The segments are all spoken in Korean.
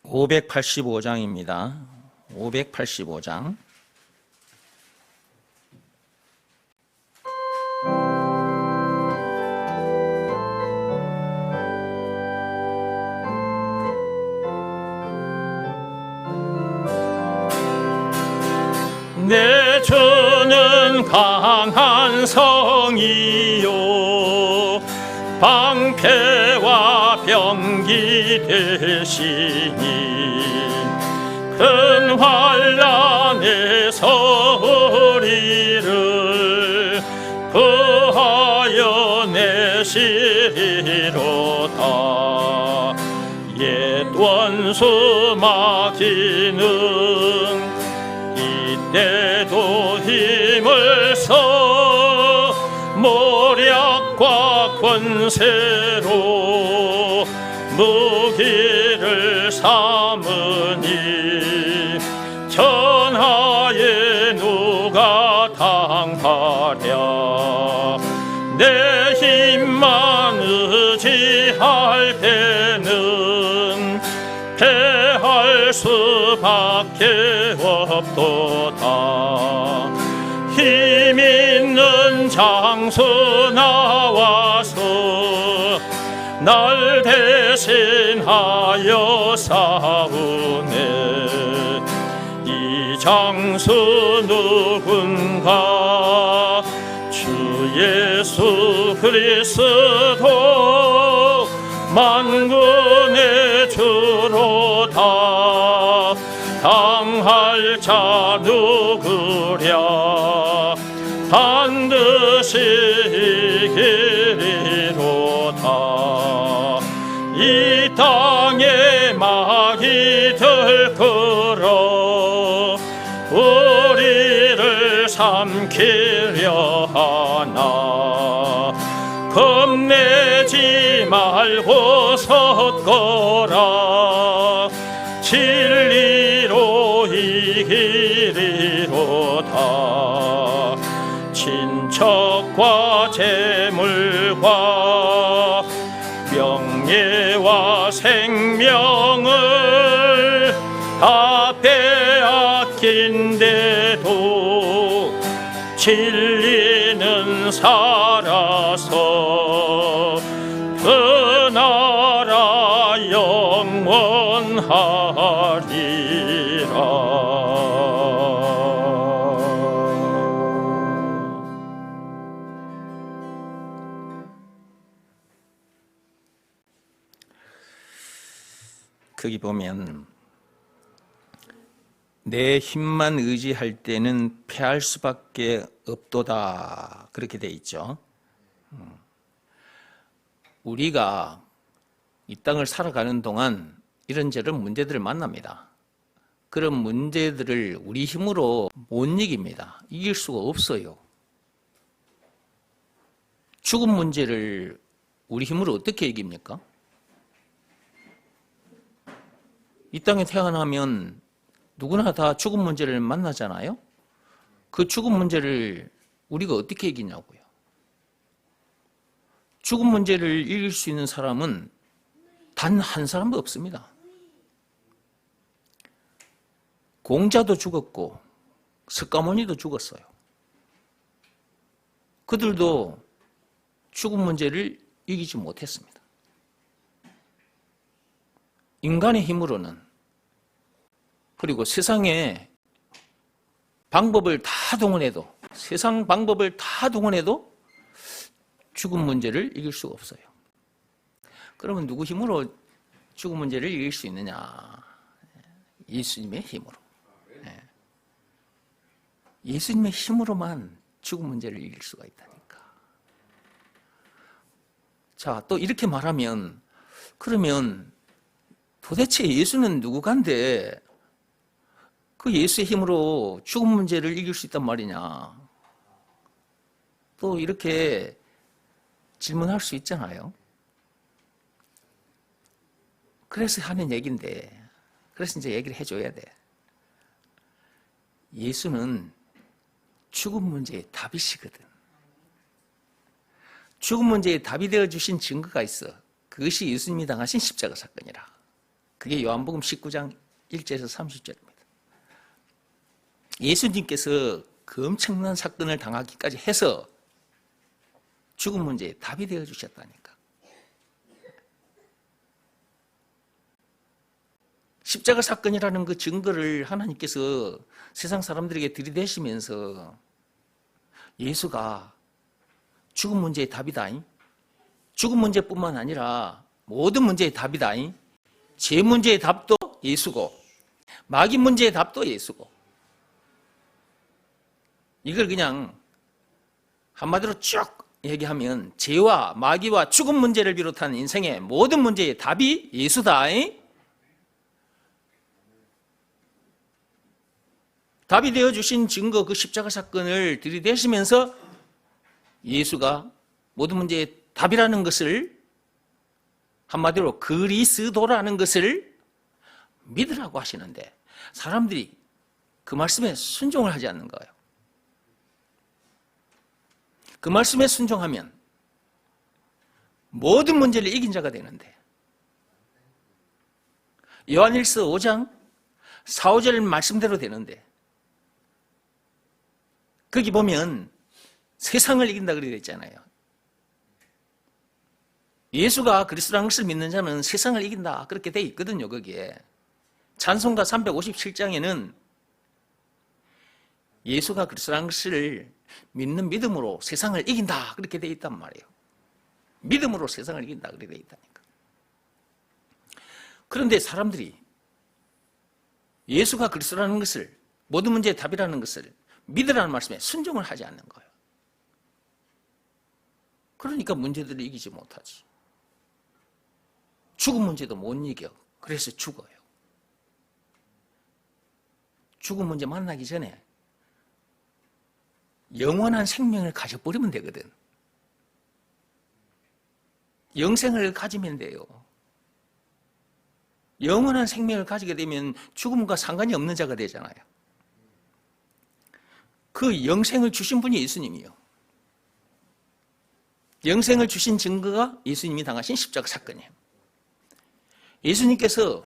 585장입니다. 585장. 내 주는 강한 성이요 방패와 병기 되시니 큰 환난에서 우리를 구하여 내시리로다. 옛 원수 마귀는 이때도 힘을 써 모략과 권세로 무기를 삼으니 천하에 누가 당하랴. 내 힘만 의지할 때는 패할 수밖에 없도다. 힘 있는 장수 나와서 날 대신하여 싸우네. 이 장수 누군가? 주 예수 그리스도 만군의 주로다. 당할 자 누구랴? 반드시 이기리로다. 이 땅에 마귀들 끌어 우리를 삼키려 하나. 겁내지 말고 섰거라. 진리로 이기리로다. 친척과 재물과 명예와 생명을 다 빼앗긴데도 진리는 살아서 그 나라 영원하리라. 거기 보면 내 힘만 의지할 때는 패할 수밖에 없도다, 그렇게 돼 있죠. 우리가 이 땅을 살아가는 동안 이런저런 문제들을 만납니다. 그런 문제들을 우리 힘으로 못 이깁니다. 이길 수가 없어요. 죽음 문제를 우리 힘으로 어떻게 이깁니까? 이 땅에 태어나면 누구나 다 죽음 문제를 만나잖아요. 그 죽음 문제를 우리가 어떻게 이기냐고요. 죽음 문제를 이길 수 있는 사람은 단 한 사람도 없습니다. 공자도 죽었고 석가모니도 죽었어요. 그들도 죽음 문제를 이기지 못했습니다. 인간의 힘으로는, 그리고 세상의 방법을 다 동원해도, 세상 방법을 다 동원해도 죽음 문제를 이길 수가 없어요. 그러면 누구 힘으로 죽음 문제를 이길 수 있느냐? 예수님의 힘으로. 예수님의 힘으로만 죽음 문제를 이길 수가 있다니까. 자, 또 이렇게 말하면, 그러면 도대체 예수는 누구간데 그 예수의 힘으로 죽음 문제를 이길 수 있단 말이냐? 또 이렇게 질문할 수 있잖아요. 그래서 하는 얘기인데, 그래서 이제 얘기를 해줘야 돼. 예수는 죽음 문제의 답이시거든. 죽음 문제의 답이 되어주신 증거가 있어. 그것이 예수님이 당하신 십자가 사건이라. 그게 요한복음 19장 1절에서 30절입니다. 예수님께서 그 엄청난 사건을 당하기까지 해서 죽음 문제에 답이 되어 주셨다니까. 십자가 사건이라는 그 증거를 하나님께서 세상 사람들에게 들이대시면서 예수가 죽음 문제의 답이다. 죽음 문제뿐만 아니라 모든 문제의 답이다. 죄 문제의 답도 예수고 마귀 문제의 답도 예수고, 이걸 그냥 한마디로 쭉 얘기하면 죄와 마귀와 죽음 문제를 비롯한 인생의 모든 문제의 답이 예수다. 답이 되어주신 증거, 그 십자가 사건을 들이대시면서 예수가 모든 문제의 답이라는 것을, 한마디로 그리스도라는 것을 믿으라고 하시는데 사람들이 그 말씀에 순종을 하지 않는 거예요. 그 말씀에 순종하면 모든 문제를 이긴 자가 되는데, 요한일서 5장 4, 5절 말씀대로 되는데, 거기 보면 세상을 이긴다 그렇게 되어 있잖아요. 예수가 그리스도라는 것을 믿는 자는 세상을 이긴다 그렇게 되어 있거든요. 거기에 찬송가 357장에는 예수가 그리스도라는 것을 믿는 믿음으로 세상을 이긴다 그렇게 되어 있단 말이에요. 믿음으로 세상을 이긴다 그렇게 되어 있다니까. 그런데 사람들이 예수가 그리스도라는 것을, 모든 문제의 답이라는 것을 믿으라는 말씀에 순종을 하지 않는 거예요. 그러니까 문제들을 이기지 못하지. 죽음 문제도 못 이겨. 그래서 죽어요. 죽음 문제 만나기 전에 영원한 생명을 가져버리면 되거든. 영생을 가지면 돼요. 영원한 생명을 가지게 되면 죽음과 상관이 없는 자가 되잖아요. 그 영생을 주신 분이 예수님이요. 영생을 주신 증거가 예수님이 당하신 십자가 사건이에요. 예수님께서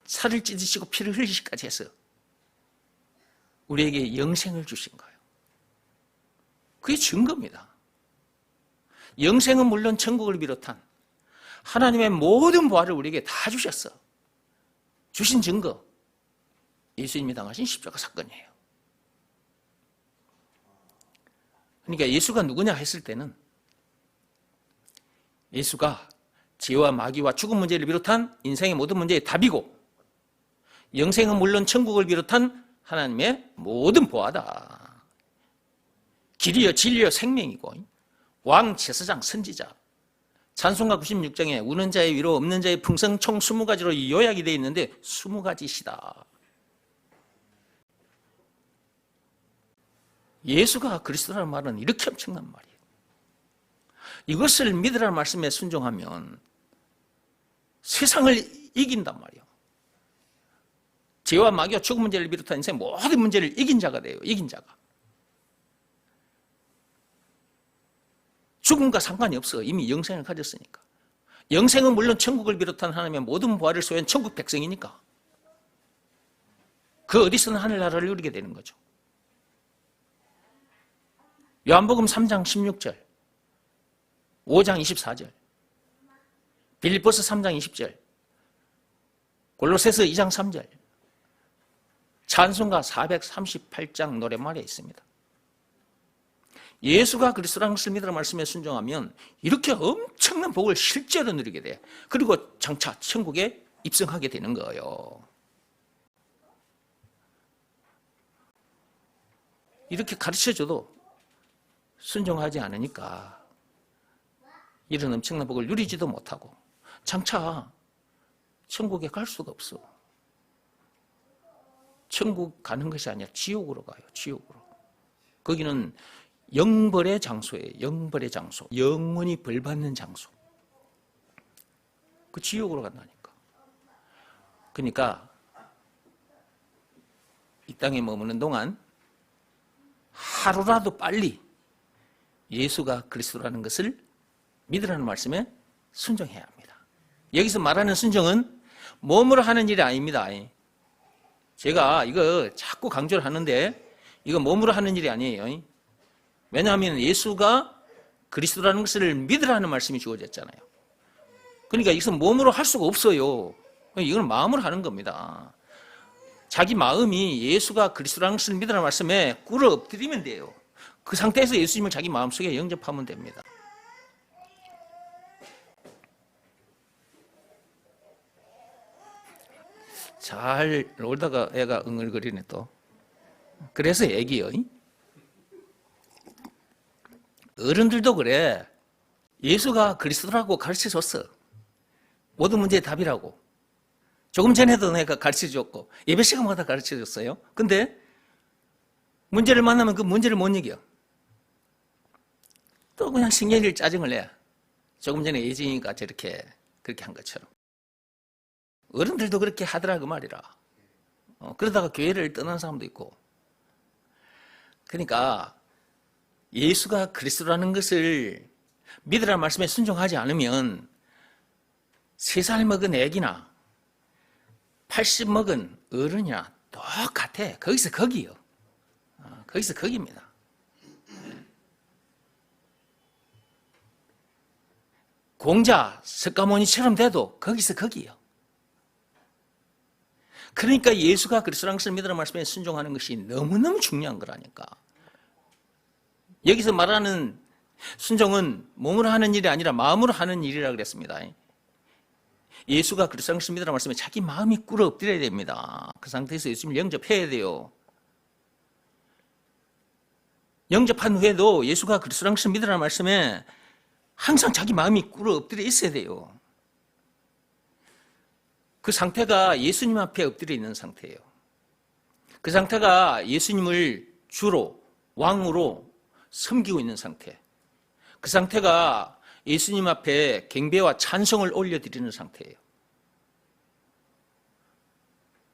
살을 찢으시고 피를 흘리시기까지 해서 우리에게 영생을 주신 거예요. 그게 증거입니다. 영생은 물론 천국을 비롯한 하나님의 모든 보화를 우리에게 다 주셨어. 주신 증거, 예수님이 당하신 십자가 사건이에요. 그러니까 예수가 누구냐 했을 때는 예수가 죄와 마귀와 죽음 문제를 비롯한 인생의 모든 문제의 답이고, 영생은 물론 천국을 비롯한 하나님의 모든 보화다. 길이여 진리여 생명이고, 왕 제사장 선지자. 찬송가 96장에 우는 자의 위로 없는 자의 풍성 총 20가지로 요약이 되어 있는데 20가지시다. 예수가 그리스도라는 말은 이렇게 엄청난 말이에요. 이것을 믿으라는 말씀에 순종하면 세상을 이긴단 말이에요. 죄와 마귀와 죽음 문제를 비롯한 인생 모든 문제를 이긴 자가 돼요. 이긴 자가. 죽음과 상관이 없어. 이미 영생을 가졌으니까. 영생은 물론 천국을 비롯한 하나님의 모든 보화를 소유한 천국 백성이니까 그 어디서는 하늘나라를 누리게 되는 거죠. 요한복음 3장 16절, 5장 24절, 빌립보서 3장 20절, 골로새서 2장 3절, 찬송가 438장 노랫말에 있습니다. 예수가 그리스도라는 것을 믿으라 말씀에 순종하면 이렇게 엄청난 복을 실제로 누리게 돼. 그리고 장차 천국에 입성하게 되는 거예요. 이렇게 가르쳐줘도 순종하지 않으니까 이런 엄청난 복을 누리지도 못하고 장차 천국에 갈 수가 없어. 천국 가는 것이 아니라 지옥으로 가요. 지옥으로. 거기는 영벌의 장소예요. 영벌의 장소. 영원히 벌받는 장소. 그 지옥으로 간다니까. 그러니까 이 땅에 머무는 동안 하루라도 빨리 예수가 그리스도라는 것을 믿으라는 말씀에 순종해야 합니다. 여기서 말하는 순종은 몸으로 하는 일이 아닙니다. 제가 이거 자꾸 강조를 하는데 이거 몸으로 하는 일이 아니에요. 왜냐하면 예수가 그리스도라는 것을 믿으라는 말씀이 주어졌잖아요. 그러니까 이것은 몸으로 할 수가 없어요. 이건 마음으로 하는 겁니다. 자기 마음이 예수가 그리스도라는 것을 믿으라는 말씀에 꿇어 엎드리면 돼요. 그 상태에서 예수님을 자기 마음속에 영접하면 됩니다. 잘 놀다가 애가 응얼거리네 또. 그래서 애기요. 어른들도 그래. 예수가 그리스도라고 가르쳐줬어. 모든 문제의 답이라고. 조금 전에도 내가 가르쳐줬고 예배 시간마다 가르쳐줬어요. 근데 문제를 만나면 그 문제를 못 이겨. 또 그냥 신경질 짜증을 내. 조금 전에 예진이가 그렇게 한 것처럼. 어른들도 그렇게 하더라 그 말이라. 그러다가 교회를 떠난 사람도 있고. 그러니까 예수가 그리스도라는 것을 믿으라는 말씀에 순종하지 않으면 3살 먹은 애기나 80 먹은 어른이나 똑같아. 거기서 거기요. 거기서 거기입니다. 공자, 석가모니처럼 돼도 거기서 거기요. 그러니까 예수가 그리스도라는 것을 믿으라는 말씀에 순종하는 것이 너무너무 중요한 거라니까. 여기서 말하는 순종은 몸으로 하는 일이 아니라 마음으로 하는 일이라고 그랬습니다. 예수가 그리스도라는 것을 믿으라는 말씀에 자기 마음이 꿇어 엎드려야 됩니다. 그 상태에서 예수님을 영접해야 돼요. 영접한 후에도 예수가 그리스도라는 것을 믿으라는 말씀에 항상 자기 마음이 꿇어 엎드려 있어야 돼요. 그 상태가 예수님 앞에 엎드려 있는 상태예요. 그 상태가 예수님을 주로 왕으로 섬기고 있는 상태. 그 상태가 예수님 앞에 경배와 찬송을 올려드리는 상태예요.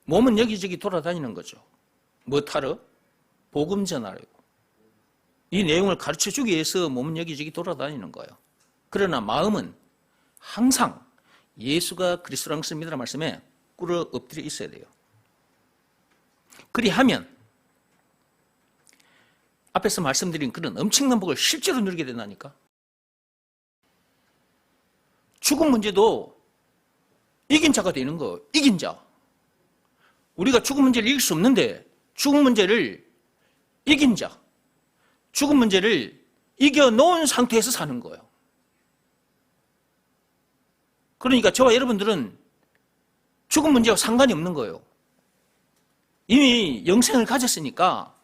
몸은 여기저기 돌아다니는 거죠. 뭐 타러? 복음 전하려고. 이 내용을 가르쳐주기 위해서 몸은 여기저기 돌아다니는 거예요. 그러나 마음은 항상 예수가 그리스도라는 것을 믿으라는 말씀에 꿇어 엎드려 있어야 돼요. 그리하면 앞에서 말씀드린 그런 엄청난 복을 실제로 누리게 된다니까. 죽음 문제도 이긴 자가 되는 거. 이긴 자. 우리가 죽음 문제를 이길 수 없는데 죽음 문제를 이긴 자. 죽음 문제를 이겨놓은 상태에서 사는 거예요. 그러니까 저와 여러분들은 죽음 문제와 상관이 없는 거예요. 이미 영생을 가졌으니까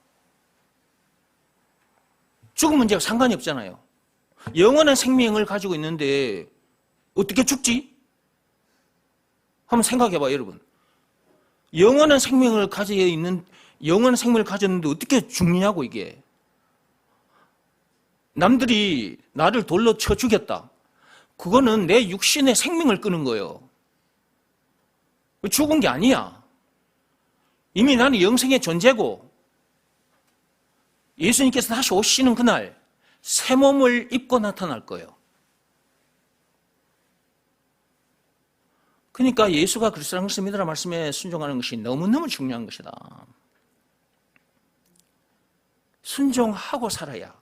죽음 문제와 상관이 없잖아요. 영원한 생명을 가지고 있는데 어떻게 죽지? 한번 생각해봐, 여러분. 영원한 생명을 영원한 생명을 가졌는데 어떻게 죽느냐고, 이게. 남들이 나를 돌로 쳐 죽였다. 그거는 내 육신의 생명을 끄는 거예요. 죽은 게 아니야. 이미 나는 영생의 존재고 예수님께서 다시 오시는 그날 새 몸을 입고 나타날 거예요. 그러니까 예수가 그리스도라는 것을 믿으라 말씀에 순종하는 것이 너무너무 중요한 것이다. 순종하고 살아야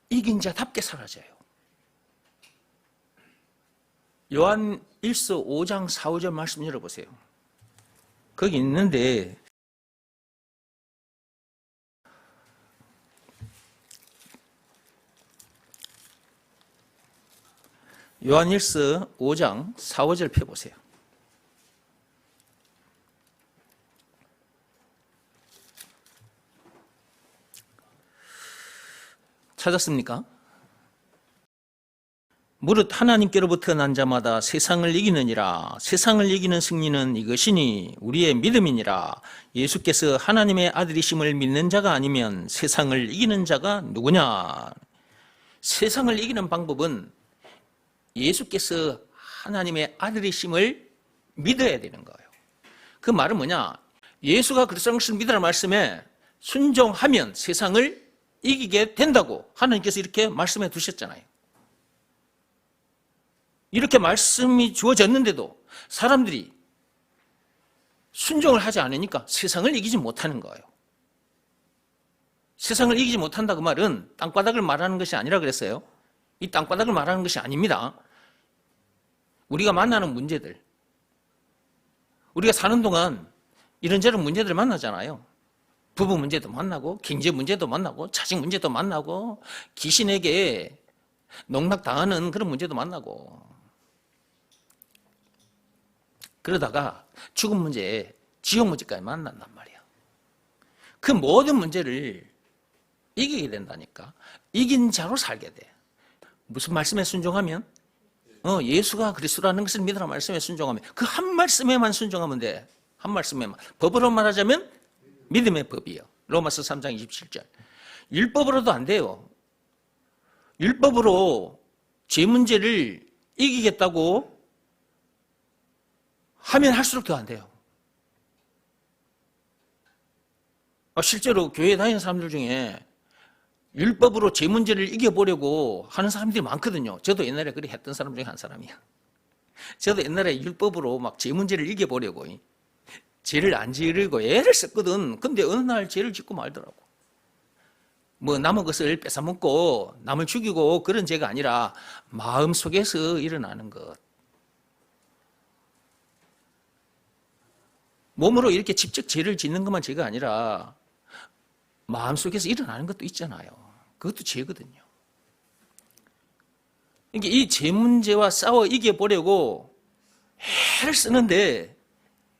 이긴 자답게 살아져요. 요한 1서 5장 4, 5절 말씀 열어보세요. 거기 있는데 요한 1서 5장 4, 5절 펴보세요. 찾았습니까? 무릇 하나님께로부터 난 자마다 세상을 이기느니라. 세상을 이기는 승리는 이것이니 우리의 믿음이니라. 예수께서 하나님의 아들이심을 믿는 자가 아니면 세상을 이기는 자가 누구냐? 세상을 이기는 방법은 예수께서 하나님의 아들이심을 믿어야 되는 거예요. 그 말은 뭐냐? 예수가 그리스도라는 것을 믿으라는 말씀에 순종하면 세상을 이기게 된다고 하나님께서 이렇게 말씀해 두셨잖아요. 이렇게 말씀이 주어졌는데도 사람들이 순종을 하지 않으니까 세상을 이기지 못하는 거예요. 세상을 이기지 못한다 그 말은 땅바닥을 말하는 것이 아니라 그랬어요. 이 땅바닥을 말하는 것이 아닙니다. 우리가 만나는 문제들, 우리가 사는 동안 이런저런 문제들을 만나잖아요. 부부 문제도 만나고 경제 문제도 만나고 자식 문제도 만나고 귀신에게 농락당하는 그런 문제도 만나고 그러다가 죽음 문제, 지옥 문제까지 만난단 말이야. 그 모든 문제를 이기게 된다니까. 이긴 자로 살게 돼. 무슨 말씀에 순종하면? 예수가 그리스도라는 것을 믿으라 말씀에 순종하면 그 한 말씀에만 순종하면 돼. 한 말씀에만. 법으로 말하자면 믿음의 법이요. 로마서 3장 27절. 율법으로도 안 돼요. 율법으로 죄 문제를 이기겠다고 하면 할수록 더 안 돼요. 실제로 교회 다니는 사람들 중에 율법으로 죄 문제를 이겨보려고 하는 사람들이 많거든요. 저도 옛날에 그렇게 했던 사람 중에 한 사람이야. 저도 옛날에 율법으로 막 죄 문제를 이겨보려고 죄를 안 지으려고 애를 썼거든. 근데 어느 날 죄를 짓고 말더라고. 뭐 남의 것을 뺏어먹고 남을 죽이고 그런 죄가 아니라 마음속에서 일어나는 것. 몸으로 이렇게 직접 죄를 짓는 것만 죄가 아니라 마음속에서 일어나는 것도 있잖아요. 그것도 죄거든요. 그러니까 이 죄 문제와 싸워 이겨보려고 애를 쓰는데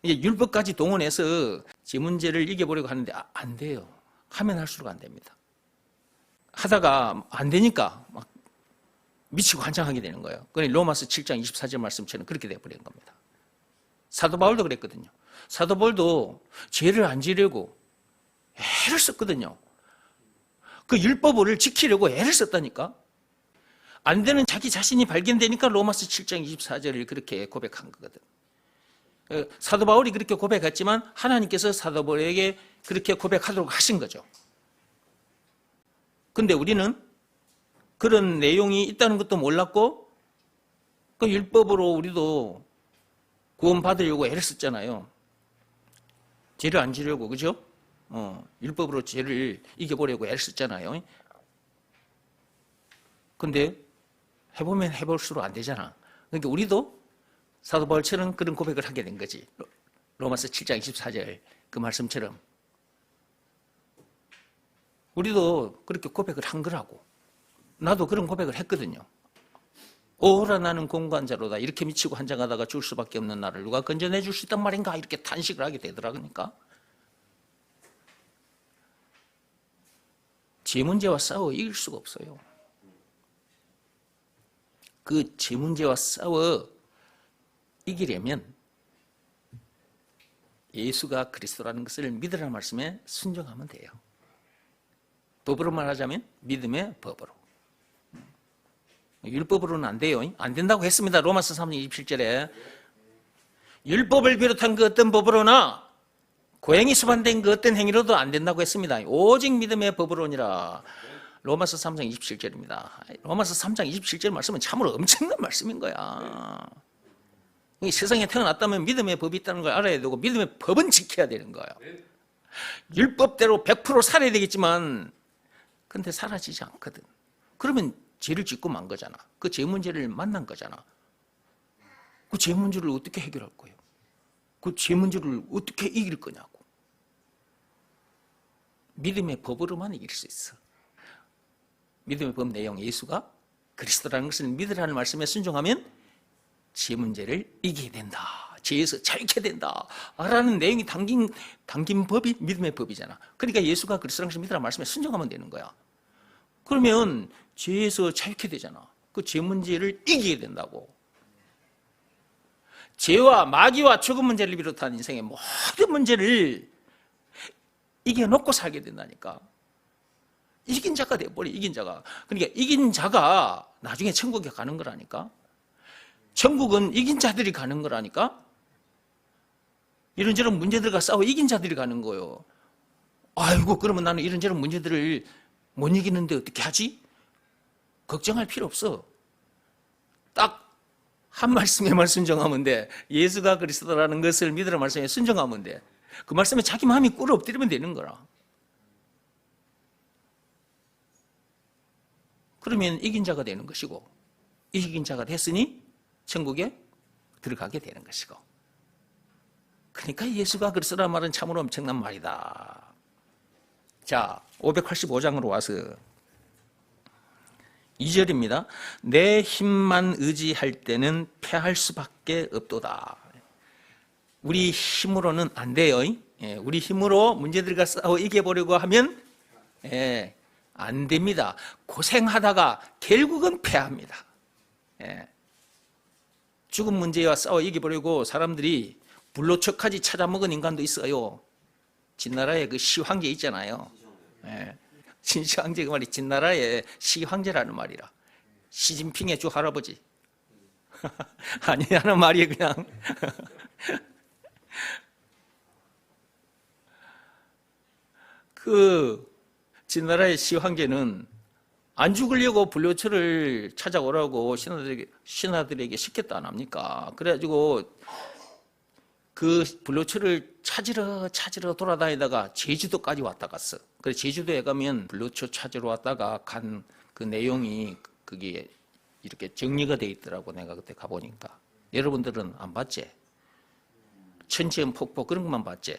이제 율법까지 동원해서 죄 문제를 이겨보려고 하는데 안 돼요. 하면 할수록 안 됩니다. 하다가 안 되니까 막 미치고 환장하게 되는 거예요. 그러니 로마서 7장 24절 말씀처럼 그렇게 돼버린 겁니다. 사도 바울도 그랬거든요. 사도 바울도 죄를 안 지려고 애를 썼거든요. 그 율법을 지키려고 애를 썼다니까. 안 되는 자기 자신이 발견되니까 로마서 7장 24절을 그렇게 고백한 거거든. 사도 바울이 그렇게 고백했지만 하나님께서 사도 바울에게 그렇게 고백하도록 하신 거죠. 근데 우리는 그런 내용이 있다는 것도 몰랐고 그 율법으로 우리도 구원받으려고 애를 썼잖아요. 죄를 안 지려고, 그죠? 율법으로 죄를 이겨보려고 애를 썼잖아요. 근데 해보면 해볼수록 안 되잖아. 그러니까 우리도 사도 바울처럼 그런 고백을 하게 된 거지. 로마서 7장 24절 그 말씀처럼. 우리도 그렇게 고백을 한 거라고. 나도 그런 고백을 했거든요. 오라 나는 공관자로다. 이렇게 미치고 환장하다가 죽을 수밖에 없는 나를 누가 건져내 줄 수 있단 말인가? 이렇게 탄식을 하게 되더라니까. 죄 문제와 싸워 이길 수가 없어요. 그 죄 문제와 싸워 이기려면 예수가 그리스도라는 것을 믿으라는 말씀에 순종하면 돼요. 법으로 말하자면 믿음의 법으로. 율법으로는 안 돼요. 안 된다고 했습니다. 로마서 3장 27절에 율법을 비롯한 그 어떤 법으로나 고행이 수반된 그 어떤 행위로도 안 된다고 했습니다. 오직 믿음의 법으로니라. 로마서 3장 27절입니다. 로마서 3장 27절 말씀은 참으로 엄청난 말씀인 거야. 이 세상에 태어났다면 믿음의 법이 있다는 걸 알아야 되고 믿음의 법은 지켜야 되는 거예요. 율법대로 100% 살아야 되겠지만 근데 사라지지 않거든. 그러면 죄를 짓고 만 거잖아. 그 죄 문제를 만난 거잖아. 그 죄 문제를 어떻게 해결할 거예요? 그 죄 문제를 어떻게 이길 거냐고. 믿음의 법으로만 이길 수 있어. 믿음의 법 내용 예수가 그리스도라는 것을 믿으라는 말씀에 순종하면 죄 문제를 이기게 된다. 죄에서 자유케 된다. 라는 내용이 담긴 법이 믿음의 법이잖아. 그러니까 예수가 그리스도라는 것을 믿으라는 말씀에 순종하면 되는 거야. 그러면 죄에서 자유케 되잖아. 그 죄 문제를 이기게 된다고. 죄와 마귀와 죽음 문제를 비롯한 인생의 모든 문제를 이겨놓고 살게 된다니까. 이긴 자가 돼버려, 이긴 자가. 그러니까 이긴 자가 나중에 천국에 가는 거라니까. 천국은 이긴 자들이 가는 거라니까. 이런저런 문제들과 싸워 이긴 자들이 가는 거예요. 아이고, 그러면 나는 이런저런 문제들을 못 이기는데 어떻게 하지? 걱정할 필요 없어. 딱 한 말씀에만 순종하면 돼. 예수가 그리스도라는 것을 믿으라는 말씀에 순종하면 돼. 그 말씀에 자기 마음이 꿇어 엎드리면 되는 거라. 그러면 이긴 자가 되는 것이고, 이긴 자가 됐으니 천국에 들어가게 되는 것이고. 그러니까 예수가 그리스도라는 말은 참으로 엄청난 말이다. 자, 585장으로 와서 2절입니다. 내 힘만 의지할 때는 패할 수밖에 없도다. 우리 힘으로는 안 돼요. 우리 힘으로 문제들과 싸워 이겨보려고 하면 안 됩니다. 고생하다가 결국은 패합니다. 죽은 문제와 싸워 이겨보려고 사람들이 불로초까지 찾아먹은 인간도 있어요. 진나라에 그 시황제 있잖아요. 시황제가 말이 진나라의 시황제라는 말이라. 시진핑의 주 할아버지. 아니라는 말이 그냥. 그 진나라의 시황제는 안 죽으려고 불로초를 찾아오라고 신하들에게 시켰다 안 합니까? 그래가지고 그 불로초를 찾으러 돌아다니다가 제주도까지 왔다 갔어. 그래서 제주도에 가면 불로초 찾으러 왔다가 간 그 내용이 그게 이렇게 정리가 돼 있더라고. 내가 그때 가보니까. 여러분들은 안 봤지? 천지연 폭포 그런 것만 봤지?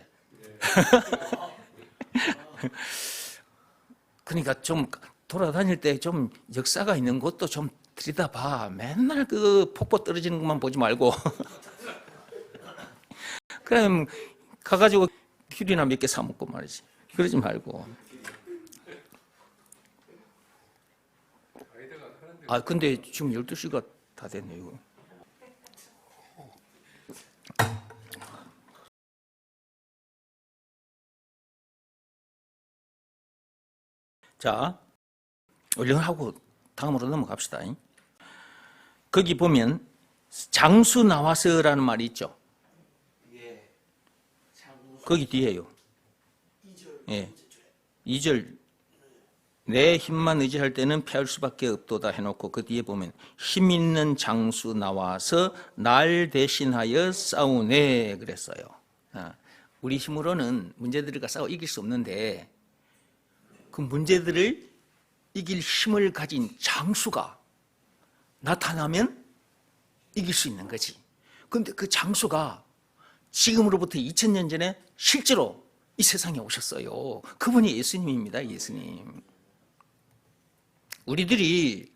그러니까 좀 돌아다닐 때 좀 역사가 있는 곳도 좀 들여다봐. 맨날 그 폭포 떨어지는 것만 보지 말고. 그럼 가가지고 귤이나 몇 개 사 먹고 말이지. 그러지 말고. 아, 근데 지금 12시가 다 됐네요. 자, 얼른 하고 다음으로 넘어갑시다. 거기 보면 장수 나와서라는 말이 있죠. 거기 뒤에요. 2절 내 힘만 의지할 때는 패할 수밖에 없도다 해놓고 그 뒤에 보면 힘 있는 장수 나와서 날 대신하여 싸우네 그랬어요. 우리 힘으로는 문제들과 싸워 이길 수 없는데 그 문제들을 이길 힘을 가진 장수가 나타나면 이길 수 있는 거지. 그런데 그 장수가 지금으로부터 2000년 전에 실제로 이 세상에 오셨어요. 그분이 예수님입니다. 예수님. 우리들이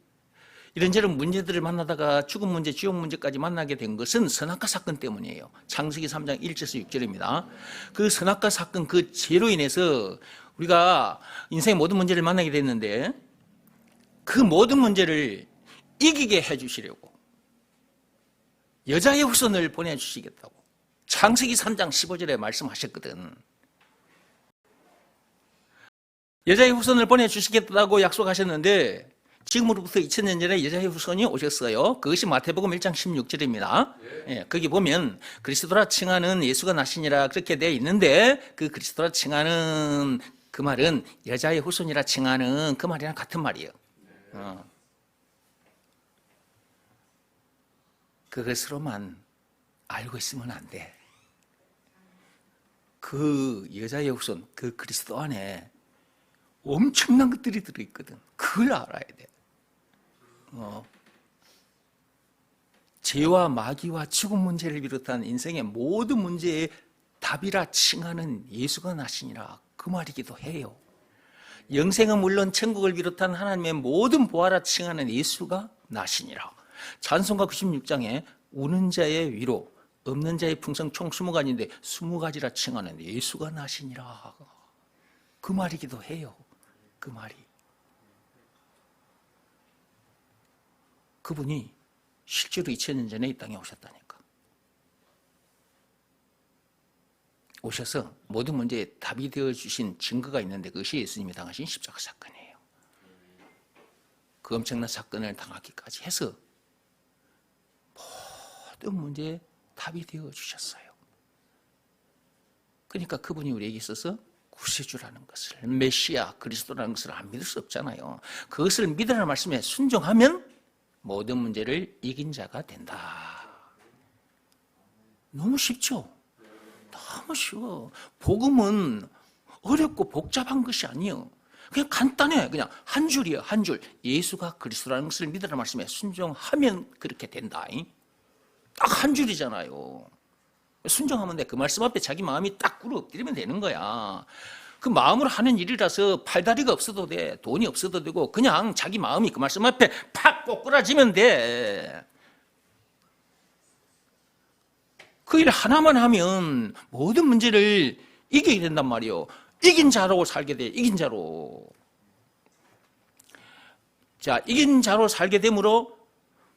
이런저런 문제들을 만나다가 죽음 문제, 지옥 문제까지 만나게 된 것은 선악과 사건 때문이에요. 창세기 3장 1절에서 6절입니다. 그 선악과 사건 그 죄로 인해서 우리가 인생의 모든 문제를 만나게 됐는데 그 모든 문제를 이기게 해주시려고 여자의 후손을 보내주시겠다고 창세기 3장 15절에 말씀하셨거든. 여자의 후손을 보내주시겠다고 약속하셨는데 지금으로부터 2000년 전에 여자의 후손이 오셨어요. 그것이 마태복음 1장 16절입니다. 거기 보면 그리스도라 칭하는 예수가 나시니라 그렇게 되어 있는데 그 그리스도라 칭하는 그 말은 여자의 후손이라 칭하는 그 말이랑 같은 말이에요. 그것으로만 알고 있으면 안 돼. 그 여자의 후손, 그 그리스도 안에 엄청난 것들이 들어있거든. 그걸 알아야 돼. 죄와 마귀와 죽음 문제를 비롯한 인생의 모든 문제의 답이라 칭하는 예수가 나시니라 그 말이기도 해요. 영생은 물론 천국을 비롯한 하나님의 모든 보화라 칭하는 예수가 나시니라. 찬송가 96장에 우는 자의 위로 없는 자의 풍성 총 20가지인데 20가지라 칭하는 예수가 나시니라 그 말이기도 해요. 그 말이 그분이 실제로 2000년 전에 이 땅에 오셨다니까. 오셔서 모든 문제에 답이 되어주신 증거가 있는데 그것이 예수님이 당하신 십자가 사건이에요. 그 엄청난 사건을 당하기까지 해서 모든 문제에 답이 되어주셨어요. 그러니까 그분이 우리에게 있어서 구세주라는 것을, 메시아 그리스도라는 것을 안 믿을 수 없잖아요. 그것을 믿으라는 말씀에 순종하면 모든 문제를 이긴 자가 된다. 너무 쉽죠? 너무 쉬워. 복음은 어렵고 복잡한 것이 아니에요. 그냥 간단해. 그냥 한 줄이에요. 한 줄. 예수가 그리스도라는 것을 믿으라는 말씀에 순종하면 그렇게 된다. 딱 한 줄이잖아요. 순종하면 돼. 그 말씀 앞에 자기 마음이 딱 꿇어 엎드리면 되는 거야. 그 마음으로 하는 일이라서 팔다리가 없어도 돼. 돈이 없어도 되고 그냥 자기 마음이 그 말씀 앞에 팍 꼬꾸라지면 돼. 그 일 하나만 하면 모든 문제를 이기게 된단 말이에요. 이긴 자로 살게 돼. 이긴 자로. 자, 이긴 자로 살게 되므로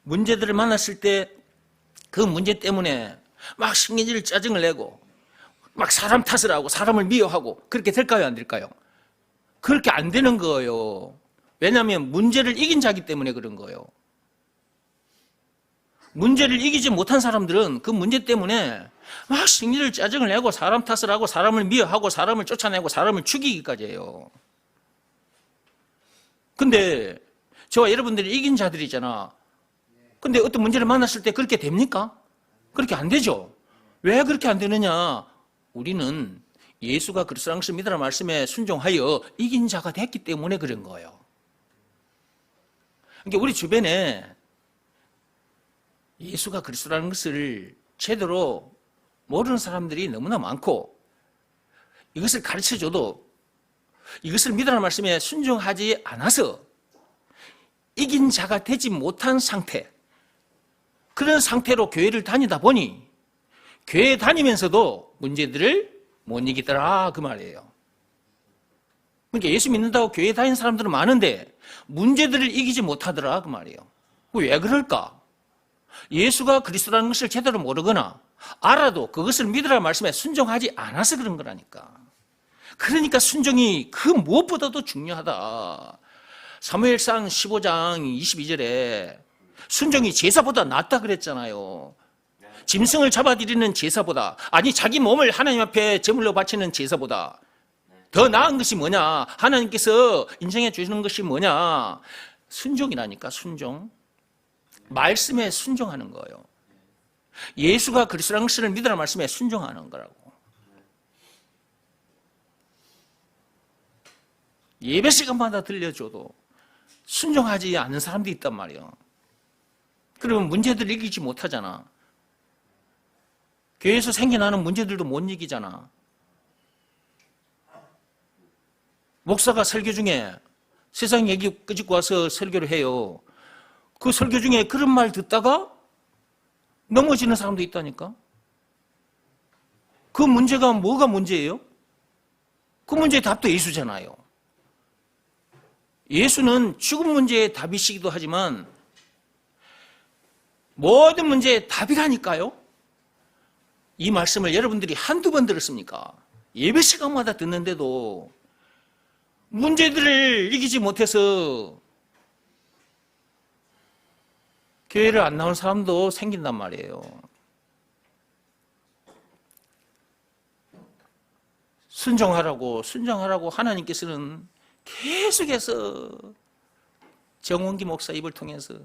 문제들을 만났을 때 그 문제 때문에 막 신경질 짜증을 내고 막 사람 탓을 하고 사람을 미워하고 그렇게 될까요? 안 될까요? 그렇게 안 되는 거예요. 왜냐하면 문제를 이긴 자기 때문에 그런 거예요. 문제를 이기지 못한 사람들은 그 문제 때문에 막 신경질 짜증을 내고 사람 탓을 하고 사람을 미워하고 사람을 쫓아내고 사람을 죽이기까지 해요. 근데 저와 여러분들이 이긴 자들이잖아. 근데 어떤 문제를 만났을 때 그렇게 됩니까? 그렇게 안 되죠. 왜 그렇게 안 되느냐? 우리는 예수가 그리스도라는 것을 믿으라는 말씀에 순종하여 이긴 자가 됐기 때문에 그런 거예요. 그러니까 우리 주변에 예수가 그리스도라는 것을 제대로 모르는 사람들이 너무나 많고 이것을 가르쳐줘도 이것을 믿으라는 말씀에 순종하지 않아서 이긴 자가 되지 못한 상태, 그런 상태로 교회를 다니다 보니 교회 다니면서도 문제들을 못 이기더라 그 말이에요. 그러니까 예수 믿는다고 교회 다니는 사람들은 많은데 문제들을 이기지 못하더라 그 말이에요. 왜 그럴까? 예수가 그리스도라는 것을 제대로 모르거나 알아도 그것을 믿으라는 말씀에 순종하지 않아서 그런 거라니까. 그러니까 순종이 그 무엇보다도 중요하다. 사무엘상 15장 22절에 순종이 제사보다 낫다 그랬잖아요. 짐승을 잡아들이는 제사보다, 아니 자기 몸을 하나님 앞에 제물로 바치는 제사보다 더 나은 것이 뭐냐? 하나님께서 인정해 주시는 것이 뭐냐? 순종이라니까. 순종. 말씀에 순종하는 거예요. 예수가 그리스도라는 것을 믿으라는 말씀에 순종하는 거라고. 예배 시간마다 들려줘도 순종하지 않는 사람들이 있단 말이에요. 그러면 문제들을 이기지 못하잖아. 교회에서 생겨나는 문제들도 못 이기잖아. 목사가 설교 중에 세상 얘기 끄집고 와서 설교를 해요. 그 설교 중에 그런 말 듣다가 넘어지는 사람도 있다니까. 그 문제가 뭐가 문제예요? 그 문제의 답도 예수잖아요. 예수는 죽음 문제의 답이시기도 하지만 모든 문제의 답이라니까요. 이 말씀을 여러분들이 한두 번 들었습니까? 예배 시간마다 듣는데도 문제들을 이기지 못해서 교회를 안 나온 사람도 생긴단 말이에요. 순종하라고 하나님께서는 계속해서 정원기 목사 입을 통해서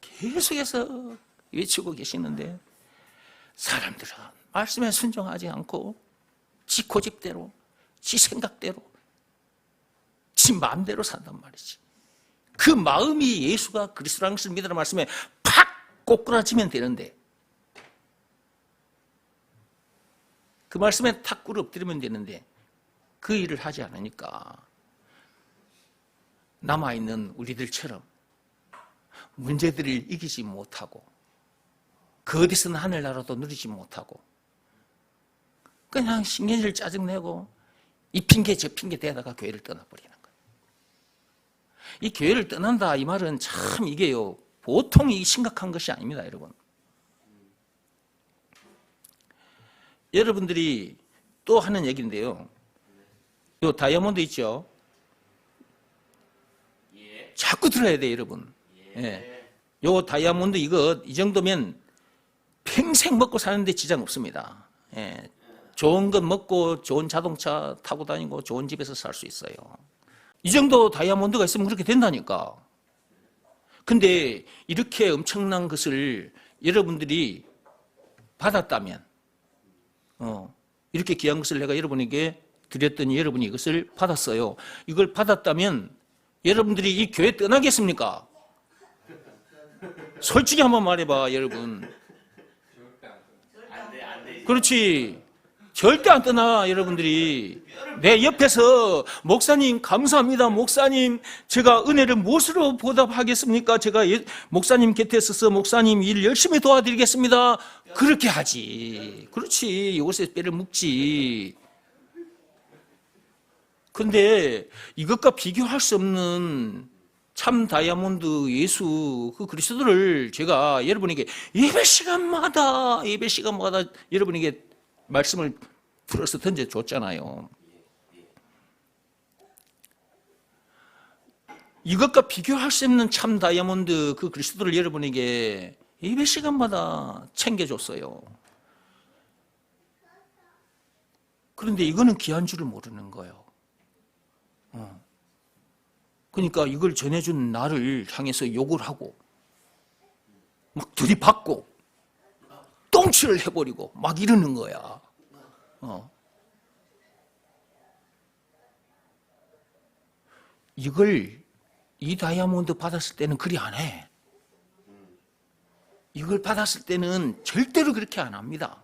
계속해서 외치고 계시는데 사람들은 말씀에 순종하지 않고 지 고집대로, 지 생각대로, 지 마음대로 산단 말이지. 그 마음이 예수가 그리스도라는 것을 믿으라는 말씀에 팍 꼬꾸라지면 되는데 그 말씀에 탁 꿇어 엎드리면 되는데 그 일을 하지 않으니까 남아있는 우리들처럼 문제들을 이기지 못하고 그 어디서는 하늘나라도 누리지 못하고 그냥 신경질 짜증내고 이 핑계 저 핑계 대다가 교회를 떠나버리는 거예요. 이 교회를 떠난다 이 말은 참 이게요 보통 이 심각한 것이 아닙니다. 여러분들이 또 하는 얘기인데요. 요 다이아몬드 있죠? 자꾸 들어야 돼요, 여러분. 예. 요 다이아몬드 이거 이 정도면 평생 먹고 사는데 지장 없습니다. 예. 좋은 것 먹고 좋은 자동차 타고 다니고 좋은 집에서 살 수 있어요. 이 정도 다이아몬드가 있으면 그렇게 된다니까. 근데 이렇게 엄청난 것을 여러분들이 받았다면, 이렇게 귀한 것을 내가 여러분에게 드렸더니 여러분이 이것을 받았어요. 이걸 받았다면 여러분들이 이 교회 떠나겠습니까? 솔직히 한번 말해봐, 여러분. 그렇지. 절대 안 떠나, 여러분들이. 내 옆에서 목사님 감사합니다. 목사님 제가 은혜를 무엇으로 보답하겠습니까? 제가 목사님 곁에 있어서 목사님 일 열심히 도와드리겠습니다. 그렇게 하지. 그렇지. 이것에 뼈를 묻지. 근데 이것과 비교할 수 없는 참 다이아몬드 예수 그 그리스도를 제가 여러분에게 예배 시간마다 여러분에게 말씀을 풀어서 던져줬잖아요. 이것과 비교할 수 없는 참 다이아몬드 그 그리스도를 여러분에게 예배 시간마다 챙겨줬어요. 그런데 이거는 귀한 줄을 모르는 거예요. 그러니까 이걸 전해준 나를 향해서 욕을 하고 막 들이받고 똥치를 해버리고 막 이러는 거야. 이 다이아몬드 받았을 때는 그리 안 해. 이걸 받았을 때는 절대로 그렇게 안 합니다.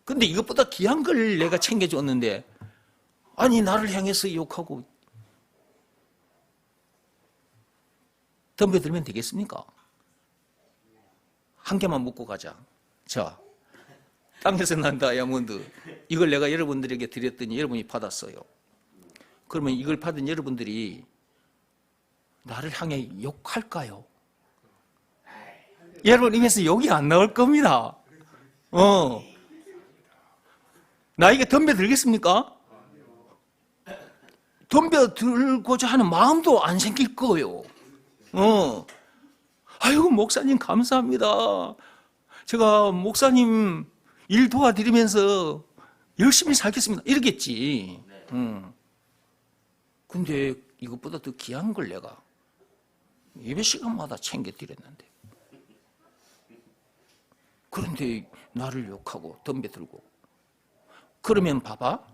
근데 이것보다 귀한 걸 내가 챙겨줬는데 아니 나를 향해서 욕하고 덤벼들면 되겠습니까? 한 개만 묻고 가자. 자, 땅에서 난 다이아몬드 이걸 내가 여러분들에게 드렸더니 여러분이 받았어요. 그러면 이걸 받은 여러분들이 나를 향해 욕할까요? 여러분 입에서 욕이 안 나올 겁니다. 나에게 덤벼들겠습니까? 덤벼들고자 하는 마음도 안 생길 거예요. 아이고 목사님 감사합니다. 제가 목사님 일 도와드리면서 열심히 살겠습니다. 이러겠지. 근데 이것보다 더 귀한 걸 내가 예배 시간마다 챙겨드렸는데 그런데 나를 욕하고 덤벼들고 그러면 봐봐.